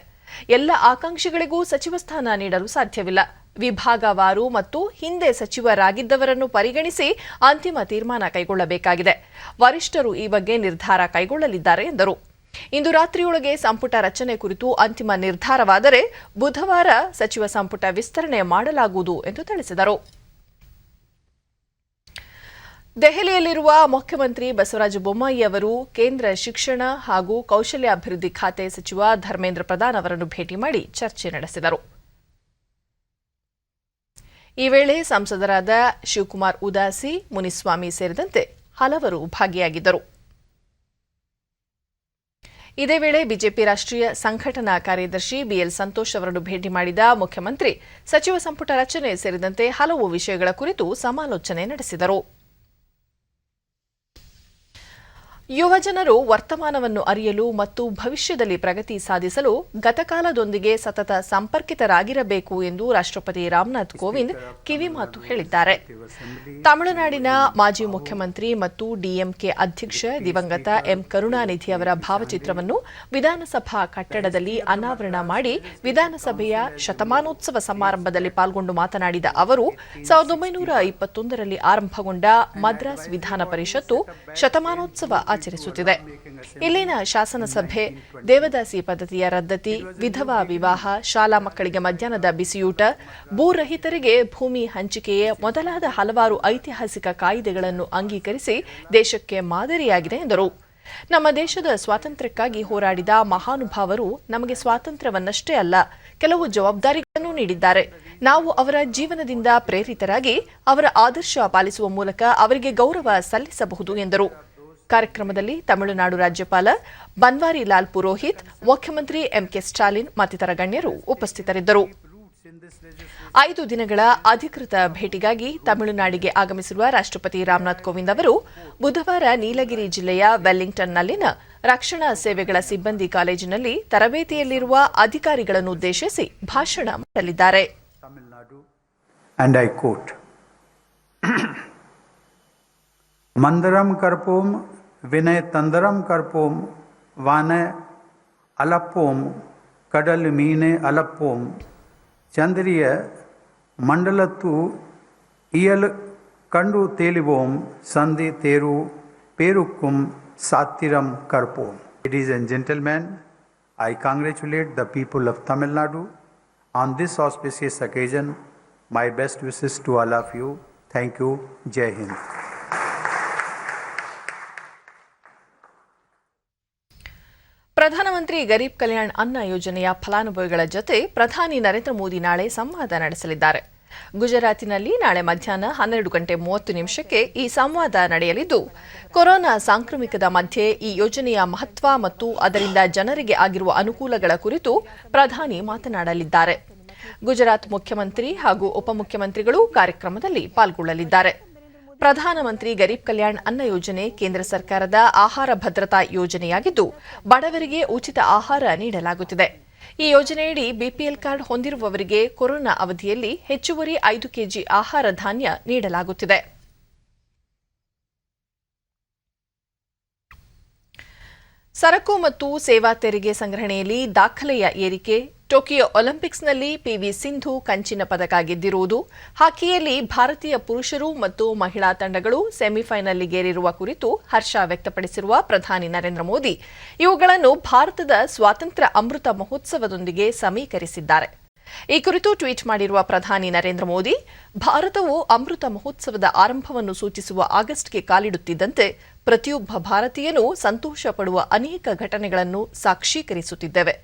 ಎಲ್ಲ ಆಕಾಂಕ್ಷಿಗಳಿಗೂ ಸಚಿವ ಸ್ಥಾನ ನೀಡಲು ಸಾಧ್ಯವಿಲ್ಲ. ವಿಭಾಗವಾರು ಮತ್ತು ಹಿಂದೆ ಸಚಿವರಾಗಿದ್ದವರನ್ನು ಪರಿಗಣಿಸಿ ಅಂತಿಮ ತೀರ್ಮಾನ ಕೈಗೊಳ್ಳಬೇಕಾಗಿದೆ. ವರಿಷ್ಠರು ಈ ಬಗ್ಗೆ ನಿರ್ಧಾರ ಕೈಗೊಳ್ಳಲಿದ್ದಾರೆ ಎಂದರು. ಇಂದು ರಾತ್ರಿಯೊಳಗೆ ಸಂಪುಟ ರಚನೆ ಕುರಿತು ಅಂತಿಮ ನಿರ್ಧಾರವಾದರೆ ಬುಧವಾರ ಸಚಿವ ಸಂಪುಟ ವಿಸ್ತರಣೆ ಮಾಡಲಾಗುವುದು ಎಂದು ತಿಳಿಸಿದರು. ದೆಹಲಿಯಲ್ಲಿರುವ ಮುಖ್ಯಮಂತ್ರಿ ಬಸವರಾಜ ಬೊಮ್ಮಾಯಿ ಅವರು ಕೇಂದ್ರ ಶಿಕ್ಷಣ ಹಾಗೂ ಕೌಶಲ್ಯಾಭಿವೃದ್ಧಿ ಖಾತೆ ಸಚಿವ ಧರ್ಮೇಂದ್ರ ಪ್ರಧಾನ್ ಅವರನ್ನು ಭೇಟಿ ಮಾಡಿ ಚರ್ಚೆ ನಡೆಸಿದರು. ಈ ವೇಳೆ ಸಂಸದರಾದ ಶಿವಕುಮಾರ್ ಉದಾಸಿ, ಮುನಿಸ್ವಾಮಿ ಸೇರಿದಂತೆ ಹಲವರು ಭಾಗಿಯಾಗಿದ್ದರು. ಇದೇ ವೇಳೆ ಬಿಜೆಪಿ ರಾಷ್ಟ್ರೀಯ ಸಂಘಟನಾ ಕಾರ್ಯದರ್ಶಿ ಬಿಎಲ್ ಸಂತೋಷ್ ಅವರನ್ನು ಭೇಟಿ ಮಾಡಿದ ಮುಖ್ಯಮಂತ್ರಿ ಸಚಿವ ಸಂಪುಟ ರಚನೆ ಸೇರಿದಂತೆ ಹಲವು ವಿಷಯಗಳ ಕುರಿತು ಸಮಾಲೋಚನೆ ನಡೆಸಿದರು. ಯುವಜನರು ವರ್ತಮಾನವನ್ನು ಅರಿಯಲು ಮತ್ತು ಭವಿಷ್ಯದಲ್ಲಿ ಪ್ರಗತಿ ಸಾಧಿಸಲು ಗತಕಾಲದೊಂದಿಗೆ ಸತತ ಸಂಪರ್ಕಿತರಾಗಿರಬೇಕು ಎಂದು ರಾಷ್ಟ್ರಪತಿ ರಾಮನಾಥ್ ಕೋವಿಂದ್ ಕಿವಿಮಾತು ಹೇಳಿದ್ದಾರೆ. ತಮಿಳುನಾಡಿನ ಮಾಜಿ ಮುಖ್ಯಮಂತ್ರಿ ಮತ್ತು ಡಿಎಂಕೆ ಅಧ್ಯಕ್ಷ ದಿವಂಗತ ಎಂ ಕರುಣಾನಿಧಿ ಅವರ ಭಾವಚಿತ್ರವನ್ನು ವಿಧಾನಸಭಾ ಕಟ್ಟಡದಲ್ಲಿ ಅನಾವರಣ ಮಾಡಿ ವಿಧಾನಸಭೆಯ ಶತಮಾನೋತ್ಸವ ಸಮಾರಂಭದಲ್ಲಿ ಪಾಲ್ಗೊಂಡು ಮಾತನಾಡಿದ ಅವರು 1921ರಲ್ಲಿ ಆರಂಭಗೊಂಡ ಮದ್ರಾಸ್ ವಿಧಾನ ಪರಿಷತ್ತು ಶತಮಾನೋತ್ಸವ ಆಚರಿಸುತ್ತಿದೆ. ಇಲ್ಲಿನ ಶಾಸನಸಭೆ, ದೇವದಾಸಿ ಪದ್ಧತಿಯ ರದ್ದತಿ, ವಿಧವಾ ವಿವಾಹ, ಶಾಲಾ ಮಕ್ಕಳಿಗೆ ಮಧ್ಯಾಹ್ನದ ಬಿಸಿಯೂಟ, ಭೂರಹಿತರಿಗೆ ಭೂಮಿ ಹಂಚಿಕೆಯೇ ಮೊದಲಾದ ಹಲವಾರು ಐತಿಹಾಸಿಕ ಕಾಯ್ದೆಗಳನ್ನು ಅಂಗೀಕರಿಸಿ ದೇಶಕ್ಕೆ ಮಾದರಿಯಾಗಿದೆ ಎಂದರು. ನಮ್ಮ ದೇಶದ ಸ್ವಾತಂತ್ರ್ಯಕ್ಕಾಗಿ ಹೋರಾಡಿದ ಮಹಾನುಭಾವರು ನಮಗೆ ಸ್ವಾತಂತ್ರ್ಯವನ್ನಷ್ಟೇ ಅಲ್ಲ, ಕೆಲವು ಜವಾಬ್ದಾರಿಗಳನ್ನು ನೀಡಿದ್ದಾರೆ. ನಾವು ಅವರ ಜೀವನದಿಂದ ಪ್ರೇರಿತರಾಗಿ ಅವರ ಆದರ್ಶ ಪಾಲಿಸುವ ಮೂಲಕ ಅವರಿಗೆ ಗೌರವ ಸಲ್ಲಿಸಬಹುದು ಎಂದರು. ಕಾರ್ಯಕ್ರಮದಲ್ಲಿ ತಮಿಳುನಾಡು ರಾಜ್ಯಪಾಲ ಬನ್ವಾರಿ ಲಾಲ್ ಪುರೋಹಿತ್, ಮುಖ್ಯಮಂತ್ರಿ ಎಂಕೆ ಸ್ಟಾಲಿನ್ ಮತ್ತಿತರ ಗಣ್ಯರು ಉಪಸ್ಥಿತರಿದ್ದರು. 5 ದಿನಗಳ ಅಧಿಕೃತ ಭೇಟಿಗಾಗಿ ತಮಿಳುನಾಡಿಗೆ ಆಗಮಿಸಿರುವ ರಾಷ್ಟ್ರಪತಿ ರಾಮನಾಥ್ ಕೋವಿಂದ್ ಅವರು ಬುಧವಾರ ನೀಲಗಿರಿ ಜಿಲ್ಲೆಯ ವೆಲ್ಲಿಂಗ್ಟನ್ನಲ್ಲಿನ ರಕ್ಷಣಾ ಸೇವೆಗಳ ಸಿಬ್ಬಂದಿ ಕಾಲೇಜಿನಲ್ಲಿ ತರಬೇತಿಯಲ್ಲಿರುವ ಅಧಿಕಾರಿಗಳನ್ನು ಉದ್ದೇಶಿಸಿ ಭಾಷಣ ಮಾಡಲಿದ್ದಾರೆ. ಮಂದರಂ ಕರ್ಪೋಂ ವಿನಯ ತಂದರಂ ಕರ್ಪೋಂ ವಾನೆ ಅಲಪ್ಪೋಂ ಕಡಲ್ ಮೀನೆ ಅಲಪ್ಪೋಂ ಚಂದ್ರಿಯ ಮಂಡಲತ್ತು ಇಯಲ್ ಕಂಡು ತೇಲಿವೋಂ ಸಂಧಿ ತೇರು ಪೇರುಕ್ಕುಂ ಸಾತ್ತಿರಂ ಕರ್ಪೋಂ. Ladies and gentlemen, I congratulate the people of Tamil Nadu on this auspicious occasion. My best wishes to all of you. Thank you. Jai Hind. ಪ್ರಧಾನಮಂತ್ರಿ ಗರೀಬ್ ಕಲ್ಯಾಣ್ ಅನ್ನ ಯೋಜನೆಯ ಫಲಾನುಭವಿಗಳ ಜೊತೆ ಪ್ರಧಾನಿ ನರೇಂದ್ರ ಮೋದಿ ನಾಳೆ ಸಂವಾದ ನಡೆಸಲಿದ್ದಾರೆ. ಗುಜರಾತಿನಲ್ಲಿ ನಾಳೆ ಮಧ್ಯಾಹ್ನ 12:30 ಈ ಸಂವಾದ ನಡೆಯಲಿದ್ದು, ಕೊರೋನಾ ಸಾಂಕ್ರಾಮಿಕದ ಮಧ್ಯೆ ಈ ಯೋಜನೆಯ ಮಹತ್ವ ಮತ್ತು ಅದರಿಂದ ಜನರಿಗೆ ಆಗಿರುವ ಅನುಕೂಲಗಳ ಕುರಿತು ಪ್ರಧಾನಿ ಮಾತನಾಡಲಿದ್ದಾರೆ. ಗುಜರಾತ್ ಮುಖ್ಯಮಂತ್ರಿ ಹಾಗೂ ಉಪಮುಖ್ಯಮಂತ್ರಿಗಳು ಕಾರ್ಯಕ್ರಮದಲ್ಲಿ ಪಾಲ್ಗೊಳ್ಳಲಿದ್ದಾರೆ. ಪ್ರಧಾನಮಂತ್ರಿ ಗರೀಬ್ ಕಲ್ಯಾಣ್ ಅನ್ನ ಯೋಜನೆ ಕೇಂದ್ರ ಸರ್ಕಾರದ ಆಹಾರ ಭದ್ರತಾ ಯೋಜನೆಯಾಗಿದ್ದು, ಬಡವರಿಗೆ ಉಚಿತ ಆಹಾರ ನೀಡಲಾಗುತ್ತಿದೆ. ಈ ಯೋಜನೆಯಡಿ ಬಿಪಿಎಲ್ ಕಾರ್ಡ್ ಹೊಂದಿರುವವರಿಗೆ ಕೊರೋನಾ ಅವಧಿಯಲ್ಲಿ ಹೆಚ್ಚುವರಿ 5 ಕೆಜಿ ಆಹಾರ ಧಾನ್ಯ ನೀಡಲಾಗುತ್ತಿದೆ. ಸರಕು ಮತ್ತು ಸೇವಾ ತೆರಿಗೆ ಸಂಗ್ರಹಣೆಯಲ್ಲಿ ದಾಖಲೆಯ ಏರಿಕೆ, ಟೋಕಿಯೋ ಒಲಿಂಪಿಕ್ಸ್ನಲ್ಲಿ ಪಿವಿ ಸಿಂಧು ಕಂಚಿನ ಪದಕ ಗೆದ್ದಿರುವುದು, ಹಾಕಿಯಲ್ಲಿ ಭಾರತೀಯ ಪುರುಷರು ಮತ್ತು ಮಹಿಳಾ ತಂಡಗಳು ಸೆಮಿಫೈನಲ್ಗೇರಿರುವ ಕುರಿತು ಹರ್ಷ ವ್ಯಕ್ತಪಡಿಸಿರುವ ಪ್ರಧಾನಿ ನರೇಂದ್ರ ಮೋದಿ ಇವುಗಳನ್ನು ಭಾರತದ ಸ್ವಾತಂತ್ರ್ಯ ಅಮೃತ ಮಹೋತ್ಸವದೊಂದಿಗೆ ಸಮೀಕರಿಸಿದ್ದಾರೆ. ಈ ಕುರಿತು ಟ್ವೀಟ್ ಮಾಡಿರುವ ಪ್ರಧಾನಿ ನರೇಂದ್ರ ಮೋದಿ, ಭಾರತವು ಅಮೃತ ಮಹೋತ್ಸವದ ಆರಂಭವನ್ನು ಸೂಚಿಸುವ ಆಗಸ್ಟ್ಗೆ ಕಾಲಿಡುತ್ತಿದ್ದಂತೆ ಪ್ರತಿಯೊಬ್ಬ ಭಾರತೀಯನೂ ಸಂತೋಷ ಪಡುವ ಅನೇಕ ಘಟನೆಗಳನ್ನು ಸಾಕ್ಷೀಕರಿಸುತ್ತಿದ್ದೇವೆ.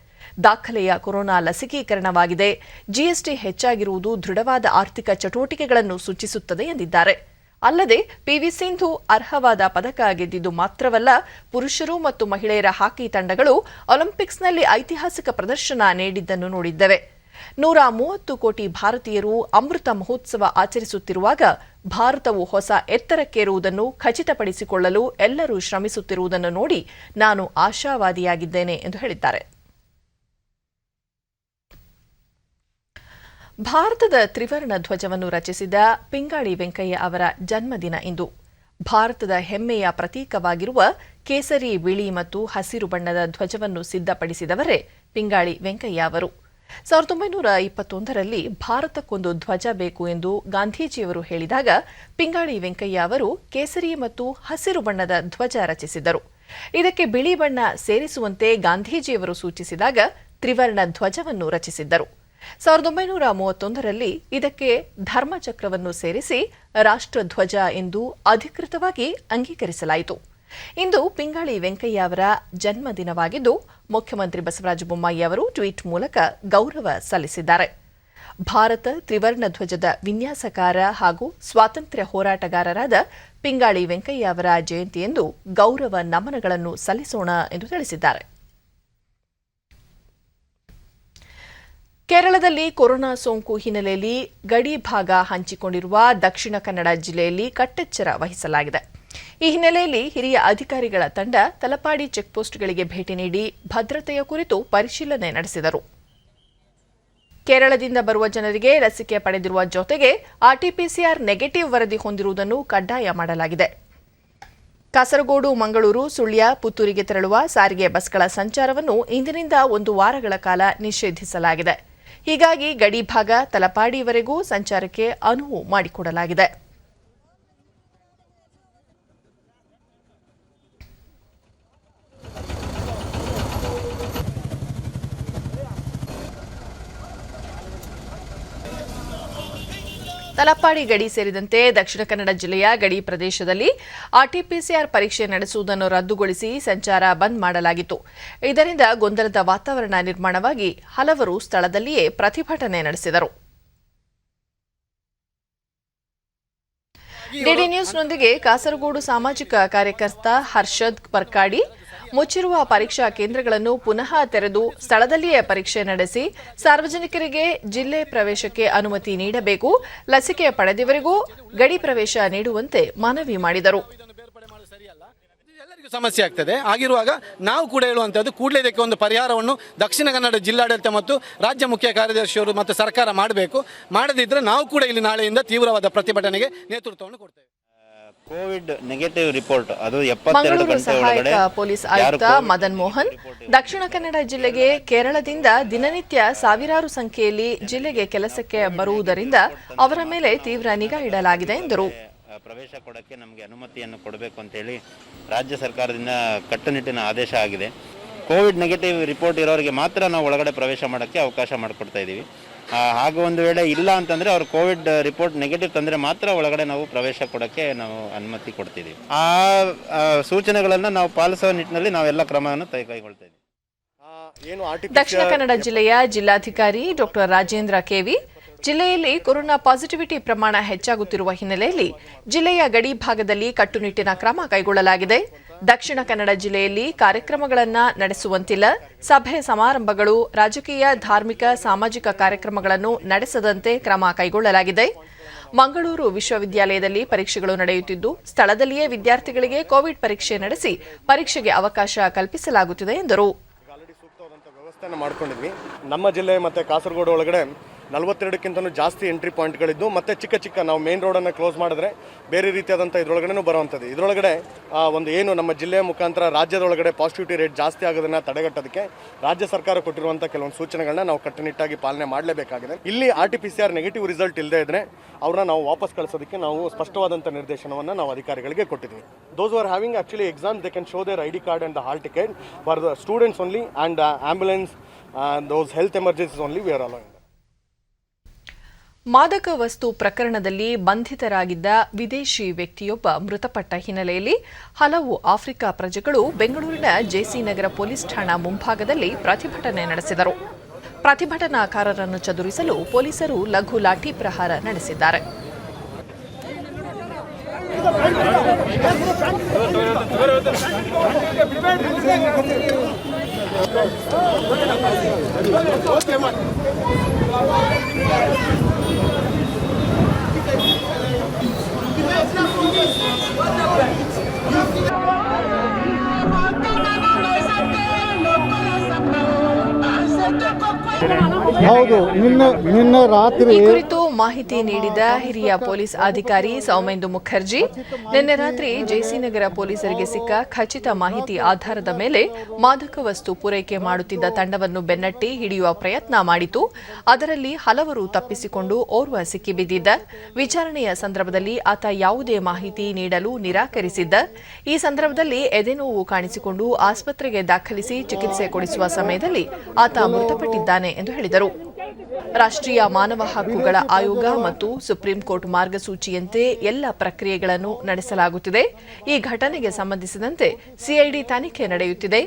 ದಾಖಲೆಯ ಕೊರೋನಾ ಲಸಿಕೀಕರಣವಾಗಿದೆ. ಜಿಎಸ್ಟಿ ಹೆಚ್ಚಾಗಿರುವುದು ದೃಢವಾದ ಆರ್ಥಿಕ ಚಟುವಟಿಕೆಗಳನ್ನು ಸೂಚಿಸುತ್ತದೆ ಎಂದಿದ್ದಾರೆ. ಅಲ್ಲದೆ ಪಿವಿ ಸಿಂಧು ಅರ್ಹವಾದ ಪದಕ ಗೆದ್ದಿದ್ದು ಮಾತ್ರವಲ್ಲ, ಪುರುಷರು ಮತ್ತು ಮಹಿಳೆಯರ ಹಾಕಿ ತಂಡಗಳು ಒಲಿಂಪಿಕ್ಸ್ನಲ್ಲಿ ಐತಿಹಾಸಿಕ ಪ್ರದರ್ಶನ ನೀಡಿದ್ದನ್ನು ನೋಡಿದ್ದೇವೆ. 130 ಕೋಟಿ ಭಾರತೀಯರು ಅಮೃತ ಮಹೋತ್ಸವ ಆಚರಿಸುತ್ತಿರುವಾಗ ಭಾರತವು ಹೊಸ ಎತ್ತರಕ್ಕೇರುವುದನ್ನು ಖಚಿತಪಡಿಸಿಕೊಳ್ಳಲು ಎಲ್ಲರೂ ಶ್ರಮಿಸುತ್ತಿರುವುದನ್ನು ನೋಡಿ ನಾನು ಆಶಾವಾದಿಯಾಗಿದ್ದೇನೆ ಎಂದು ಹೇಳಿದ್ದಾರೆ. ಭಾರತದ ತ್ರಿವರ್ಣ ಧ್ವಜವನ್ನು ರಚಿಸಿದ ಪಿಂಗಾಳಿ ವೆಂಕಯ್ಯ ಅವರ ಜನ್ಮದಿನ ಇಂದು. ಭಾರತದ ಹೆಮ್ಮೆಯ ಪ್ರತೀಕವಾಗಿರುವ ಕೇಸರಿ, ಬಿಳಿ ಮತ್ತು ಹಸಿರು ಬಣ್ಣದ ಧ್ವಜವನ್ನು ಸಿದ್ಧಪಡಿಸಿದವರೇ ಪಿಂಗಾಳಿ ವೆಂಕಯ್ಯ ಅವರು. 1921ರಲ್ಲಿ ಭಾರತಕ್ಕೊಂದು ಧ್ವಜ ಬೇಕು ಎಂದು ಗಾಂಧೀಜಿಯವರು ಹೇಳಿದಾಗ ಪಿಂಗಾಳಿ ವೆಂಕಯ್ಯ ಅವರು ಕೇಸರಿ ಮತ್ತು ಹಸಿರು ಬಣ್ಣದ ಧ್ವಜ ರಚಿಸಿದರು. ಇದಕ್ಕೆ ಬಿಳಿ ಬಣ್ಣ ಸೇರಿಸುವಂತೆ ಗಾಂಧೀಜಿಯವರು ಸೂಚಿಸಿದಾಗ ತ್ರಿವರ್ಣ ಧ್ವಜವನ್ನು ರಚಿಸಿದ್ದರು. 1931ರಲ್ಲಿ ಇದಕ್ಕೆ ಧರ್ಮಚಕ್ರವನ್ನು ಸೇರಿಸಿ ರಾಷ್ಟ್ರಧ್ವಜ ಎಂದು ಅಧಿಕೃತವಾಗಿ ಅಂಗೀಕರಿಸಲಾಯಿತು. ಇಂದು ಪಿಂಗಾಳಿ ವೆಂಕಯ್ಯ ಅವರ ಜನ್ಮದಿನವಾಗಿದ್ದು, ಮುಖ್ಯಮಂತ್ರಿ ಬಸವರಾಜ ಬೊಮ್ಮಾಯಿ ಅವರು ಟ್ವೀಟ್ ಮೂಲಕ ಗೌರವ ಸಲ್ಲಿಸಿದ್ದಾರೆ. ಭಾರತ ತ್ರಿವರ್ಣ ಧ್ವಜದ ವಿನ್ಯಾಸಕಾರ ಹಾಗೂ ಸ್ವಾತಂತ್ರ್ಯ ಹೋರಾಟಗಾರರಾದ ಪಿಂಗಾಳಿ ವೆಂಕಯ್ಯ ಅವರ ಜಯಂತಿಯಂದು ಗೌರವ ನಮನಗಳನ್ನು ಸಲ್ಲಿಸೋಣ ಎಂದು ತಿಳಿಸಿದ್ದಾರೆ. ಕೇರಳದಲ್ಲಿ ಕೊರೋನಾ ಸೋಂಕು ಹಿನ್ನೆಲೆಯಲ್ಲಿ ಗಡಿ ಭಾಗ ಹಂಚಿಕೊಂಡಿರುವ ದಕ್ಷಿಣ ಕನ್ನಡ ಜಿಲ್ಲೆಯಲ್ಲಿ ಕಟ್ಟೆಚ್ಚರ ವಹಿಸಲಾಗಿದೆ. ಈ ಹಿನ್ನೆಲೆಯಲ್ಲಿ ಹಿರಿಯ ಅಧಿಕಾರಿಗಳ ತಂಡ ತಲಪಾಡಿ ಚೆಕ್ಪೋಸ್ಟ್ಗಳಿಗೆ ಭೇಟಿ ನೀಡಿ ಭದ್ರತೆಯ ಕುರಿತು ಪರಿಶೀಲನೆ ನಡೆಸಿದರು. ಕೇರಳದಿಂದ ಬರುವ ಜನರಿಗೆ ಲಸಿಕೆ ಪಡೆದಿರುವ ಜೊತೆಗೆ ಆರ್ಟಿಪಿಸಿಆರ್ ನೆಗೆಟಿವ್ ವರದಿ ಹೊಂದಿರುವುದನ್ನು ಕಡ್ಡಾಯ ಮಾಡಲಾಗಿದೆ. ಕಾಸರಗೋಡು, ಮಂಗಳೂರು, ಸುಳ್ಯ, ಪುತ್ತೂರಿಗೆ ತೆರಳುವ ಸಾರಿಗೆ ಬಸ್ಗಳ ಸಂಚಾರವನ್ನು ಇಂದಿನಿಂದ 1 ವಾರಗಳ ಕಾಲ ನಿಷೇಧಿಸಲಾಗಿದೆ. ಹೀಗಾಗಿ ಗಡಿ ಭಾಗ ತಲಪಾಡಿವರೆಗೂ ಸಂಚಾರಕ್ಕೆ ಅನುವು ಮಾಡಿಕೊಡಲಾಗಿದೆ. ತಲಪಾಡಿ ಗಡಿ ಸೇರಿದಂತೆ ದಕ್ಷಿಣ ಕನ್ನಡ ಜಿಲ್ಲೆಯ ಗಡಿ ಪ್ರದೇಶದಲ್ಲಿ ಆರ್ಟಿಪಿಸಿಆರ್ ಪರೀಕ್ಷೆ ನಡೆಸುವುದನ್ನು ರದ್ದುಗೊಳಿಸಿ ಸಂಚಾರ ಬಂದ್ ಮಾಡಲಾಗಿತ್ತು. ಇದರಿಂದ ಗೊಂದಲದ ವಾತಾವರಣ ನಿರ್ಮಾಣವಾಗಿ ಹಲವರು ಸ್ಥಳದಲ್ಲಿಯೇ ಪ್ರತಿಭಟನೆ ನಡೆಸಿದರು. ಡಿಡಿ ನ್ಯೂಸ್ನೊಂದಿಗೆ ಕಾಸರಗೋಡು ಸಾಮಾಜಿಕ ಕಾರ್ಯಕರ್ತ ಹರ್ಷದ್ ಪರ್ಕಾಡಿ, ಮುಚ್ಚಿರುವ ಪರೀಕ್ಷಾ ಕೇಂದ್ರಗಳನ್ನು ಪುನಃ ತೆರೆದು ಸ್ಥಳದಲ್ಲಿಯೇ ಪರೀಕ್ಷೆ ನಡೆಸಿ ಸಾರ್ವಜನಿಕರಿಗೆ ಜಿಲ್ಲೆ ಪ್ರವೇಶಕ್ಕೆ ಅನುಮತಿ ನೀಡಬೇಕು, ಲಸಿಕೆ ಪಡೆದವರಿಗೂ ಗಡಿ ಪ್ರವೇಶ ನೀಡುವಂತೆ ಮನವಿ ಮಾಡಿದರು. ಎಲ್ಲರಿಗೂ ಸಮಸ್ಯೆ ಆಗ್ತದೆ. ಆಗಿರುವಾಗ ನಾವು ಕೂಡ ಹೇಳುವಂತದ್ದು, ಕೂಡಲೇ ಇದಕ್ಕೆ ಒಂದು ಪರಿಹಾರವನ್ನು ದಕ್ಷಿಣ ಕನ್ನಡ ಜಿಲ್ಲಾಡಳಿತ ಮತ್ತು ರಾಜ್ಯ ಮುಖ್ಯ ಕಾರ್ಯದರ್ಶಿಯವರು ಮತ್ತು ಸರ್ಕಾರ ಮಾಡಬೇಕು. ಮಾಡದಿದ್ದರೆ ನಾವು ಕೂಡ ಇಲ್ಲಿ ನಾಳೆಯಿಂದ ತೀವ್ರವಾದ ಪ್ರತಿಭಟನೆಗೆ ನೇತೃತ್ವವನ್ನು ಕೊಡ್ತೇವೆ. ಕೋವಿಡ್ ನೆಗೆಟಿವ್ ರಿಪೋರ್ಟ್ ಅದು ಮಂಗಳೂರು ಸಹಾಯಕ ಪೊಲೀಸ್ ಆಯುಕ್ತ ಮದನ್ ಮೋಹನ್, ದಕ್ಷಿಣ ಕನ್ನಡ ಜಿಲ್ಲೆಗೆ ಕೇರಳದಿಂದ ದಿನನಿತ್ಯ ಸಾವಿರಾರು ಸಂಖ್ಯೆಯಲ್ಲಿ ಜಿಲ್ಲೆಗೆ ಕೆಲಸಕ್ಕೆ ಬರುವುದರಿಂದ ಅವರ ಮೇಲೆ ತೀವ್ರ ನಿಗಾ ಇಡಲಾಗಿದೆ ಎಂದರು. ಪ್ರವೇಶ ಕೊಡಕ್ಕೆ ನಮಗೆ ಅನುಮತಿಯನ್ನು ಕೊಡಬೇಕು ಅಂತೇಳಿ ರಾಜ್ಯ ಸರ್ಕಾರದಿಂದ ಕಟ್ಟುನಿಟ್ಟಿನ ಆದೇಶ ಆಗಿದೆ. ಕೋವಿಡ್ ನೆಗೆಟಿವ್ ರಿಪೋರ್ಟ್ ಇರೋರಿಗೆ ಮಾತ್ರ ನಾವು ಒಳಗಡೆ ಪ್ರವೇಶ ಮಾಡೋಕ್ಕೆ ಅವಕಾಶ ಮಾಡಿಕೊಡ್ತಾ ಇದ್ದೀವಿ. ಹಾಗೆ ಒಂದು ವೇಳೆ ಇಲ್ಲ ಅಂತಂದರೆ ಅವ್ರು ಕೋವಿಡ್ ರಿಪೋರ್ಟ್ ನೆಗೆಟಿವ್ ತಂದರೆ ಮಾತ್ರ ಒಳಗಡೆ ನಾವು ಪ್ರವೇಶ ಕೊಡೋಕ್ಕೆ ನಾವು ಅನುಮತಿ ಕೊಡ್ತಿದ್ದೀವಿ. ಆ ಸೂಚನೆಗಳನ್ನು ನಾವು ಪಾಲಿಸೋ ನಿಟ್ಟಿನಲ್ಲಿ ನಾವೆಲ್ಲ ಕ್ರಮವನ್ನು ಕೈಗೊಳ್ತಾ ಇದ್ದೀವಿ. ದಕ್ಷಿಣ ಕನ್ನಡ ಜಿಲ್ಲೆಯ ಜಿಲ್ಲಾಧಿಕಾರಿ ಡಾಕ್ಟರ್ ರಾಜೇಂದ್ರ ಕೆವಿ ಜಿಲ್ಲೆಯಲ್ಲಿ ಕೊರೋನಾ ಪಾಸಿಟಿವಿಟಿ ಪ್ರಮಾಣ ಹೆಚ್ಚಾಗುತ್ತಿರುವ ಹಿನ್ನೆಲೆಯಲ್ಲಿ ಜಿಲ್ಲೆಯ ಗಡಿ ಭಾಗದಲ್ಲಿ ಕಟ್ಟುನಿಟ್ಟಿನ ಕ್ರಮ ಕೈಗೊಳ್ಳಲಾಗಿದೆ. ದಕ್ಷಿಣ ಕನ್ನಡ ಜಿಲ್ಲೆಯಲ್ಲಿ ಕಾರ್ಯಕ್ರಮಗಳನ್ನು ನಡೆಸುವಂತಿಲ್ಲ. ಸಭೆ ಸಮಾರಂಭಗಳು, ರಾಜಕೀಯ, ಧಾರ್ಮಿಕ, ಸಾಮಾಜಿಕ ಕಾರ್ಯಕ್ರಮಗಳನ್ನು ನಡೆಸದಂತೆ ಕ್ರಮ ಕೈಗೊಳ್ಳಲಾಗಿದೆ. ಮಂಗಳೂರು ವಿಶ್ವವಿದ್ಯಾಲಯದಲ್ಲಿ ಪರೀಕ್ಷೆಗಳು ನಡೆಯುತ್ತಿದ್ದು ಸ್ಥಳದಲ್ಲಿಯೇ ವಿದ್ಯಾರ್ಥಿಗಳಿಗೆ ಕೋವಿಡ್ ಪರೀಕ್ಷೆ ನಡೆಸಿ ಪರೀಕ್ಷೆಗೆ ಅವಕಾಶ ಕಲ್ಪಿಸಲಾಗುತ್ತಿದೆ ಎಂದರು. ಮಾಡ್ಕೊಂಡಿದ್ವಿ. ನಮ್ಮ ಜಿಲ್ಲೆ ಮತ್ತು ಕಾಸರಗೋಡು ಒಳಗಡೆ 42ಕ್ಕಿಂತನೂ ಜಾಸ್ತಿ ಎಂಟ್ರಿ ಪಾಯಿಂಟ್ಗಳಿದ್ದು ಮತ್ತು ಚಿಕ್ಕ ಚಿಕ್ಕ ನಾವು ಮೇನ್ ರೋಡನ್ನು ಕ್ಲೋಸ್ ಮಾಡಿದ್ರೆ ಬೇರೆ ರೀತಿಯಾದಂಥ ಇದರೊಳಗಡೆ ಬರುವಂಥದ್ದು. ಇದರೊಳಗಡೆ ಒಂದು ಏನು ನಮ್ಮ ಜಿಲ್ಲೆಯ ಮುಖಾಂತರ ರಾಜ್ಯದೊಳಗಡೆ ಪಾಸಿಟಿವಿಟಿ ರೇಟ್ ಜಾಸ್ತಿ ಆಗೋದನ್ನು ತಡೆಗಟ್ಟೋದಕ್ಕೆ ರಾಜ್ಯ ಸರ್ಕಾರ ಕೊಟ್ಟಿರುವಂಥ ಕೆಲವೊಂದು ಸೂಚನೆಗಳನ್ನ ನಾವು ಕಟ್ಟುನಿಟ್ಟಾಗಿ ಪಾಲನೆ ಮಾಡಲೇಬೇಕಾಗಿದೆ. ಇಲ್ಲಿ RT-PCR ನೆಗೆಟಿವ್ ರಿಸಲ್ಟ್ ಇಲ್ಲದೇ ಇದ್ದರೆ ಅವ್ರನ್ನ ನಾವು ವಾಪಸ್ ಕಳಿಸೋದಕ್ಕೆ ನಾವು ಸ್ಪಷ್ಟವಾದಂಥ ನಿರ್ದೇಶನವನ್ನು ನಾವು ಅಧಿಕಾರಿಗಳಿಗೆ ಕೊಟ್ಟಿದ್ವಿ. Those who are having actually exams, they can show their ID card and the hall ticket. For the students only and ambulance and those health emergencies only we are allowing. ಮಾದಕ ವಸ್ತು ಪ್ರಕರಣದಲ್ಲಿ ಬಂಧಿತರಾಗಿದ್ದ ವಿದೇಶಿ ವ್ಯಕ್ತಿಯೊಬ್ಬ ಮೃತಪಟ್ಟ ಹಿನ್ನೆಲೆಯಲ್ಲಿ ಹಲವು ಆಫ್ರಿಕಾ ಪ್ರಜೆಗಳು ಬೆಂಗಳೂರಿನ ಜೆಸಿ ನಗರ ಪೊಲೀಸ್ ಠಾಣಾ ಮುಂಭಾಗದಲ್ಲಿ ಪ್ರತಿಭಟನೆ ನಡೆಸಿದರು. ಪ್ರತಿಭಟನಾಕಾರರನ್ನು ಚದುರಿಸಲು ಪೊಲೀಸರು ಲಘು ಲಾಠಿ ಪ್ರಹಾರ ನಡೆಸಿದ್ದಾರೆ. ಹೌದು, ನಿನ್ನೆ ರಾತ್ರಿ ಈ ಕುರಿತು ಮಾಹಿತಿ ನೀಡಿದ ಹಿರಿಯ ಪೊಲೀಸ್ ಅಧಿಕಾರಿ ಸೌಮೇಂದು ಮುಖರ್ಜಿ, ನಿನ್ನೆ ರಾತ್ರಿ ಜೆಸಿ ನಗರ ಪೊಲೀಸರಿಗೆ ಸಿಕ್ಕ ಖಚಿತ ಮಾಹಿತಿ ಆಧಾರದ ಮೇಲೆ ಮಾದಕ ವಸ್ತು ಪೂರೈಕೆ ಮಾಡುತ್ತಿದ್ದ ತಂಡವನ್ನು ಬೆನ್ನಟ್ಟಿ ಹಿಡಿಯುವ ಪ್ರಯತ್ನ ಮಾಡಿತು. ಅದರಲ್ಲಿ ಹಲವರು ತಪ್ಪಿಸಿಕೊಂಡು ಓರ್ವ ಸಿಕ್ಕಿಬಿದ್ದಿದ್ದ. ವಿಚಾರಣೆಯ ಸಂದರ್ಭದಲ್ಲಿ ಆತ ಯಾವುದೇ ಮಾಹಿತಿ ನೀಡಲು ನಿರಾಕರಿಸಿದ್ದ. ಈ ಸಂದರ್ಭದಲ್ಲಿ ಎದೆನೋವು ಕಾಣಿಸಿಕೊಂಡು ಆಸ್ಪತ್ರೆಗೆ ದಾಖಲಿಸಿ ಚಿಕಿತ್ಸೆ ಕೊಡಿಸುವ ಸಮಯದಲ್ಲಿ ಆತ ಮೃತಪಟ್ಟಿದ್ದಾನೆ ಎಂದು ಹೇಳಿದರು. ರಾಷ್ಟ್ರೀಯ ಮಾನವ ಹಕ್ಕುಗಳ ಆಯೋಗ ಮತ್ತು ಸುಪ್ರೀಂ ಕೋರ್ಟ್ ಮಾರ್ಗಸೂಚಿಯಂತೆ ಎಲ್ಲ ಪ್ರಕ್ರಿಯೆಗಳನ್ನು ನಡೆಸಲಾಗುತ್ತಿದೆ. ಈ ಘಟನೆಗೆ ಸಂಬಂಧಿಸಿದಂತೆ ಸಿಐಡಿ ತನಿಖೆ ನಡೆಯುತ್ತಿದೆ.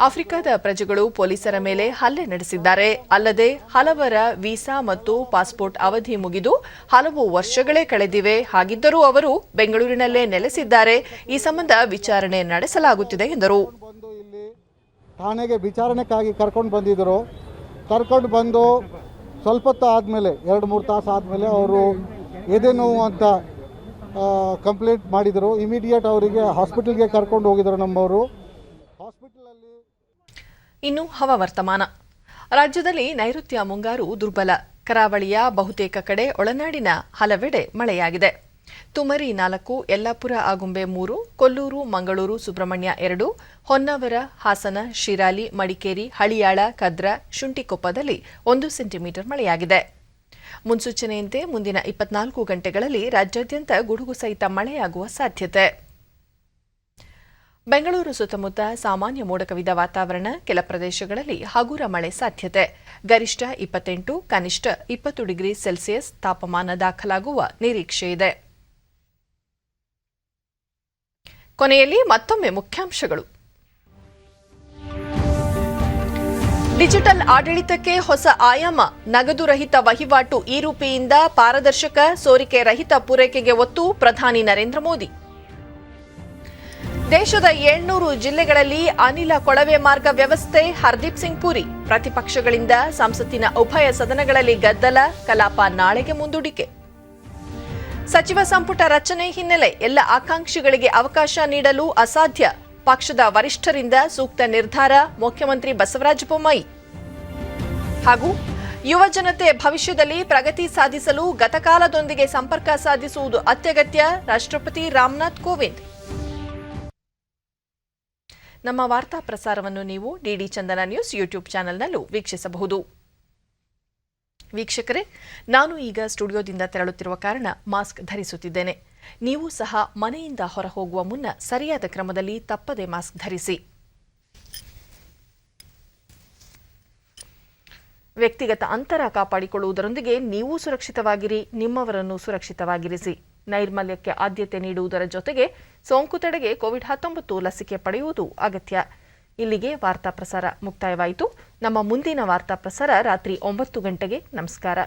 ಆಫ್ರಿಕಾದ ಪ್ರಜೆಗಳು ಪೊಲೀಸರ ಮೇಲೆ ಹಲ್ಲೆ ನಡೆಸಿದ್ದಾರೆ. ಅಲ್ಲದೆ ಹಲವರ ವೀಸಾ ಮತ್ತು ಪಾಸ್ಪೋರ್ಟ್ ಅವಧಿ ಮುಗಿದು ಹಲವು ವರ್ಷಗಳೇ ಕಳೆದಿವೆ. ಹಾಗಿದ್ದರೂ ಅವರು ಬೆಂಗಳೂರಿನಲ್ಲೇ ನೆಲೆಸಿದ್ದಾರೆ. ಈ ಸಂಬಂಧ ವಿಚಾರಣೆ ನಡೆಸಲಾಗುತ್ತಿದೆ ಎಂದರು. ಠಾಣೆಗೆ ವಿಚಾರಣೆಗಾಗಿ ಕರ್ಕೊಂಡು ಬಂದು ಸ್ವಲ್ಪ ಹೊತ್ತು ಆದಮೇಲೆ 2-3 ತಾಸು ಆದಮೇಲೆ ಅವರು ಎದೆ ನೋವು ಅಂತ ಕಂಪ್ಲೇಂಟ್ ಮಾಡಿದರು. ಇಮಿಡಿಯೇಟ್ ಅವರಿಗೆ ಹಾಸ್ಪಿಟಲ್ಗೆ ಕರ್ಕೊಂಡು ಹೋಗಿದ್ರು ನಮ್ಮವರು. ಹಾಸ್ಪಿಟಲಲ್ಲಿ ಇನ್ನು ಹವಾವರ್ತಮಾನ. ರಾಜ್ಯದಲ್ಲಿ ನೈಋತ್ಯ ಮುಂಗಾರು ದುರ್ಬಲ. ಕರಾವಳಿಯ ಬಹುತೇಕ ಕಡೆ, ಒಳನಾಡಿನ ಹಲವೆಡೆ ಮಳೆಯಾಗಿದೆ. ತುಮರಿ 4, ಯಲ್ಲಾಪುರ ಆಗುಂಬೆ 3, ಕೊಲ್ಲೂರು, ಮಂಗಳೂರು, ಸುಬ್ರಹ್ಮಣ್ಯ 2, ಹೊನ್ನಾವರ, ಹಾಸನ, ಶಿರಾಲಿ, ಮಡಿಕೇರಿ, ಹಳಿಯಾಳ, ಕದ್ರಾ, ಶುಂಠಿಕೊಪ್ಪದಲ್ಲಿ 1 ಸೆಂಟಿಮೀಟರ್ ಮಳೆಯಾಗಿದೆ. ಮುನ್ಸೂಚನೆಯಂತೆ ಮುಂದಿನ 24 ಗಂಟೆಗಳಲ್ಲಿ ರಾಜ್ಯಾದ್ಯಂತ ಗುಡುಗು ಸಹಿತ ಮಳೆಯಾಗುವ ಸಾಧ್ಯತೆ. ಬೆಂಗಳೂರು ಸುತ್ತಮುತ್ತ ಸಾಮಾನ್ಯ ಮೋಡ ಕವಿದ ವಾತಾವರಣ. ಕೆಲ ಪ್ರದೇಶಗಳಲ್ಲಿ ಹಗುರ ಮಳೆ ಸಾಧ್ಯತೆ. ಗರಿಷ್ಠ 28, ಕನಿಷ್ಠ 20 ಡಿಗ್ರಿ ಸೆಲ್ಸಿಯಸ್ ತಾಪಮಾನ ದಾಖಲಾಗುವ ನಿರೀಕ್ಷೆಯಿದೆ. ಕೊನೆಯಲ್ಲಿ ಮತ್ತೊಮ್ಮೆ ಮುಖ್ಯಾಂಶಗಳು. ಡಿಜಿಟಲ್ ಆಡಳಿತಕ್ಕೆ ಹೊಸ ಆಯಾಮ. ನಗದು ರಹಿತ ವಹಿವಾಟು ಇ-ರೂಪಿಯಿಂದ ಪಾರದರ್ಶಕ, ಸೋರಿಕೆ ರಹಿತ ಪೂರೈಕೆಗೆ ಒತ್ತು. ಪ್ರಧಾನಿ ನರೇಂದ್ರ ಮೋದಿ. ದೇಶದ 700 ಜಿಲ್ಲೆಗಳಲ್ಲಿ ಅನಿಲ ಕೊಳವೆ ಮಾರ್ಗ ವ್ಯವಸ್ಥೆ. ಹರ್ದೀಪ್ ಸಿಂಗ್ ಪುರಿ. ಪ್ರತಿಪಕ್ಷಗಳಿಂದ ಸಂಸತ್ತಿನ ಉಭಯ ಸದನಗಳಲ್ಲಿ ಗದ್ದಲ. ಕಲಾಪ ನಾಳೆಗೆ ಮುಂದೂಡಿಕೆ. ಸಚಿವ ಸಂಪುಟ ರಚನೆ ಹಿನ್ನೆಲೆ ಎಲ್ಲ ಆಕಾಂಕ್ಷಿಗಳಿಗೆ ಅವಕಾಶ ನೀಡಲು ಅಸಾಧ್ಯ. ಪಕ್ಷದ ವರಿಷ್ಠರಿಂದ ಸೂಕ್ತ ನಿರ್ಧಾರ. ಮುಖ್ಯಮಂತ್ರಿ ಬಸವರಾಜ ಬೊಮ್ಮಾಯಿ. ಹಾಗೂ ಯುವ ಜನತೆ ಭವಿಷ್ಯದಲ್ಲಿ ಪ್ರಗತಿ ಸಾಧಿಸಲು ಗತಕಾಲದೊಂದಿಗೆ ಸಂಪರ್ಕ ಸಾಧಿಸುವುದು ಅತ್ಯಗತ್ಯ. ರಾಷ್ಟ್ರಪತಿ ರಾಮನಾಥ್ ಕೋವಿಂದ್. ನಮ್ಮ ವಾರ್ತಾ ಪ್ರಸಾರವನ್ನು ನೀವು ಡಿಡಿ ಚಂದನ ನ್ಯೂಸ್ ಯೂಟ್ಯೂಬ್ ಚಾನೆಲ್ನಲ್ಲೂ ವೀಕ್ಷಿಸಬಹುದು. ವೀಕ್ಷಕರೇ, ನಾನು ಈಗ ಸ್ಟುಡಿಯೋದಿಂದ ತೆರಳುತ್ತಿರುವ ಕಾರಣ ಮಾಸ್ಕ್ ಧರಿಸುತ್ತಿದ್ದೇನೆ. ನೀವು ಸಹ ಮನೆಯಿಂದ ಹೊರ ಹೋಗುವ ಮುನ್ನ ಸರಿಯಾದ ಕ್ರಮದಲ್ಲಿ ತಪ್ಪದೆ ಮಾಸ್ಕ್ ಧರಿಸಿ. ವ್ಯಕ್ತಿಗತ ಅಂತರ ಕಾಪಾಡಿಕೊಳ್ಳುವುದರೊಂದಿಗೆ ನೀವು ಸುರಕ್ಷಿತವಾಗಿರಿ, ನಿಮ್ಮವರನ್ನು ಸುರಕ್ಷಿತವಾಗಿರಿಸಿ. ನೈರ್ಮಲ್ಯಕ್ಕೆ ಆದ್ಯತೆ ನೀಡುವುದರ ಜೊತೆಗೆ ಸೋಂಕು ತಡೆಗೆ ಕೋವಿಡ್-19 ಲಸಿಕೆ ಪಡೆಯುವುದು ಅಗತ್ಯ. ಇಲ್ಲಿಗೆ ವಾರ್ತಾ ಪ್ರಸಾರ ಮುಕ್ತಾಯವಾಯಿತು. ನಮ್ಮ ಮುಂದಿನ ವಾರ್ತಾ ಪ್ರಸಾರ ರಾತ್ರಿ 9 ಗಂಟೆಗೆ. ನಮಸ್ಕಾರ.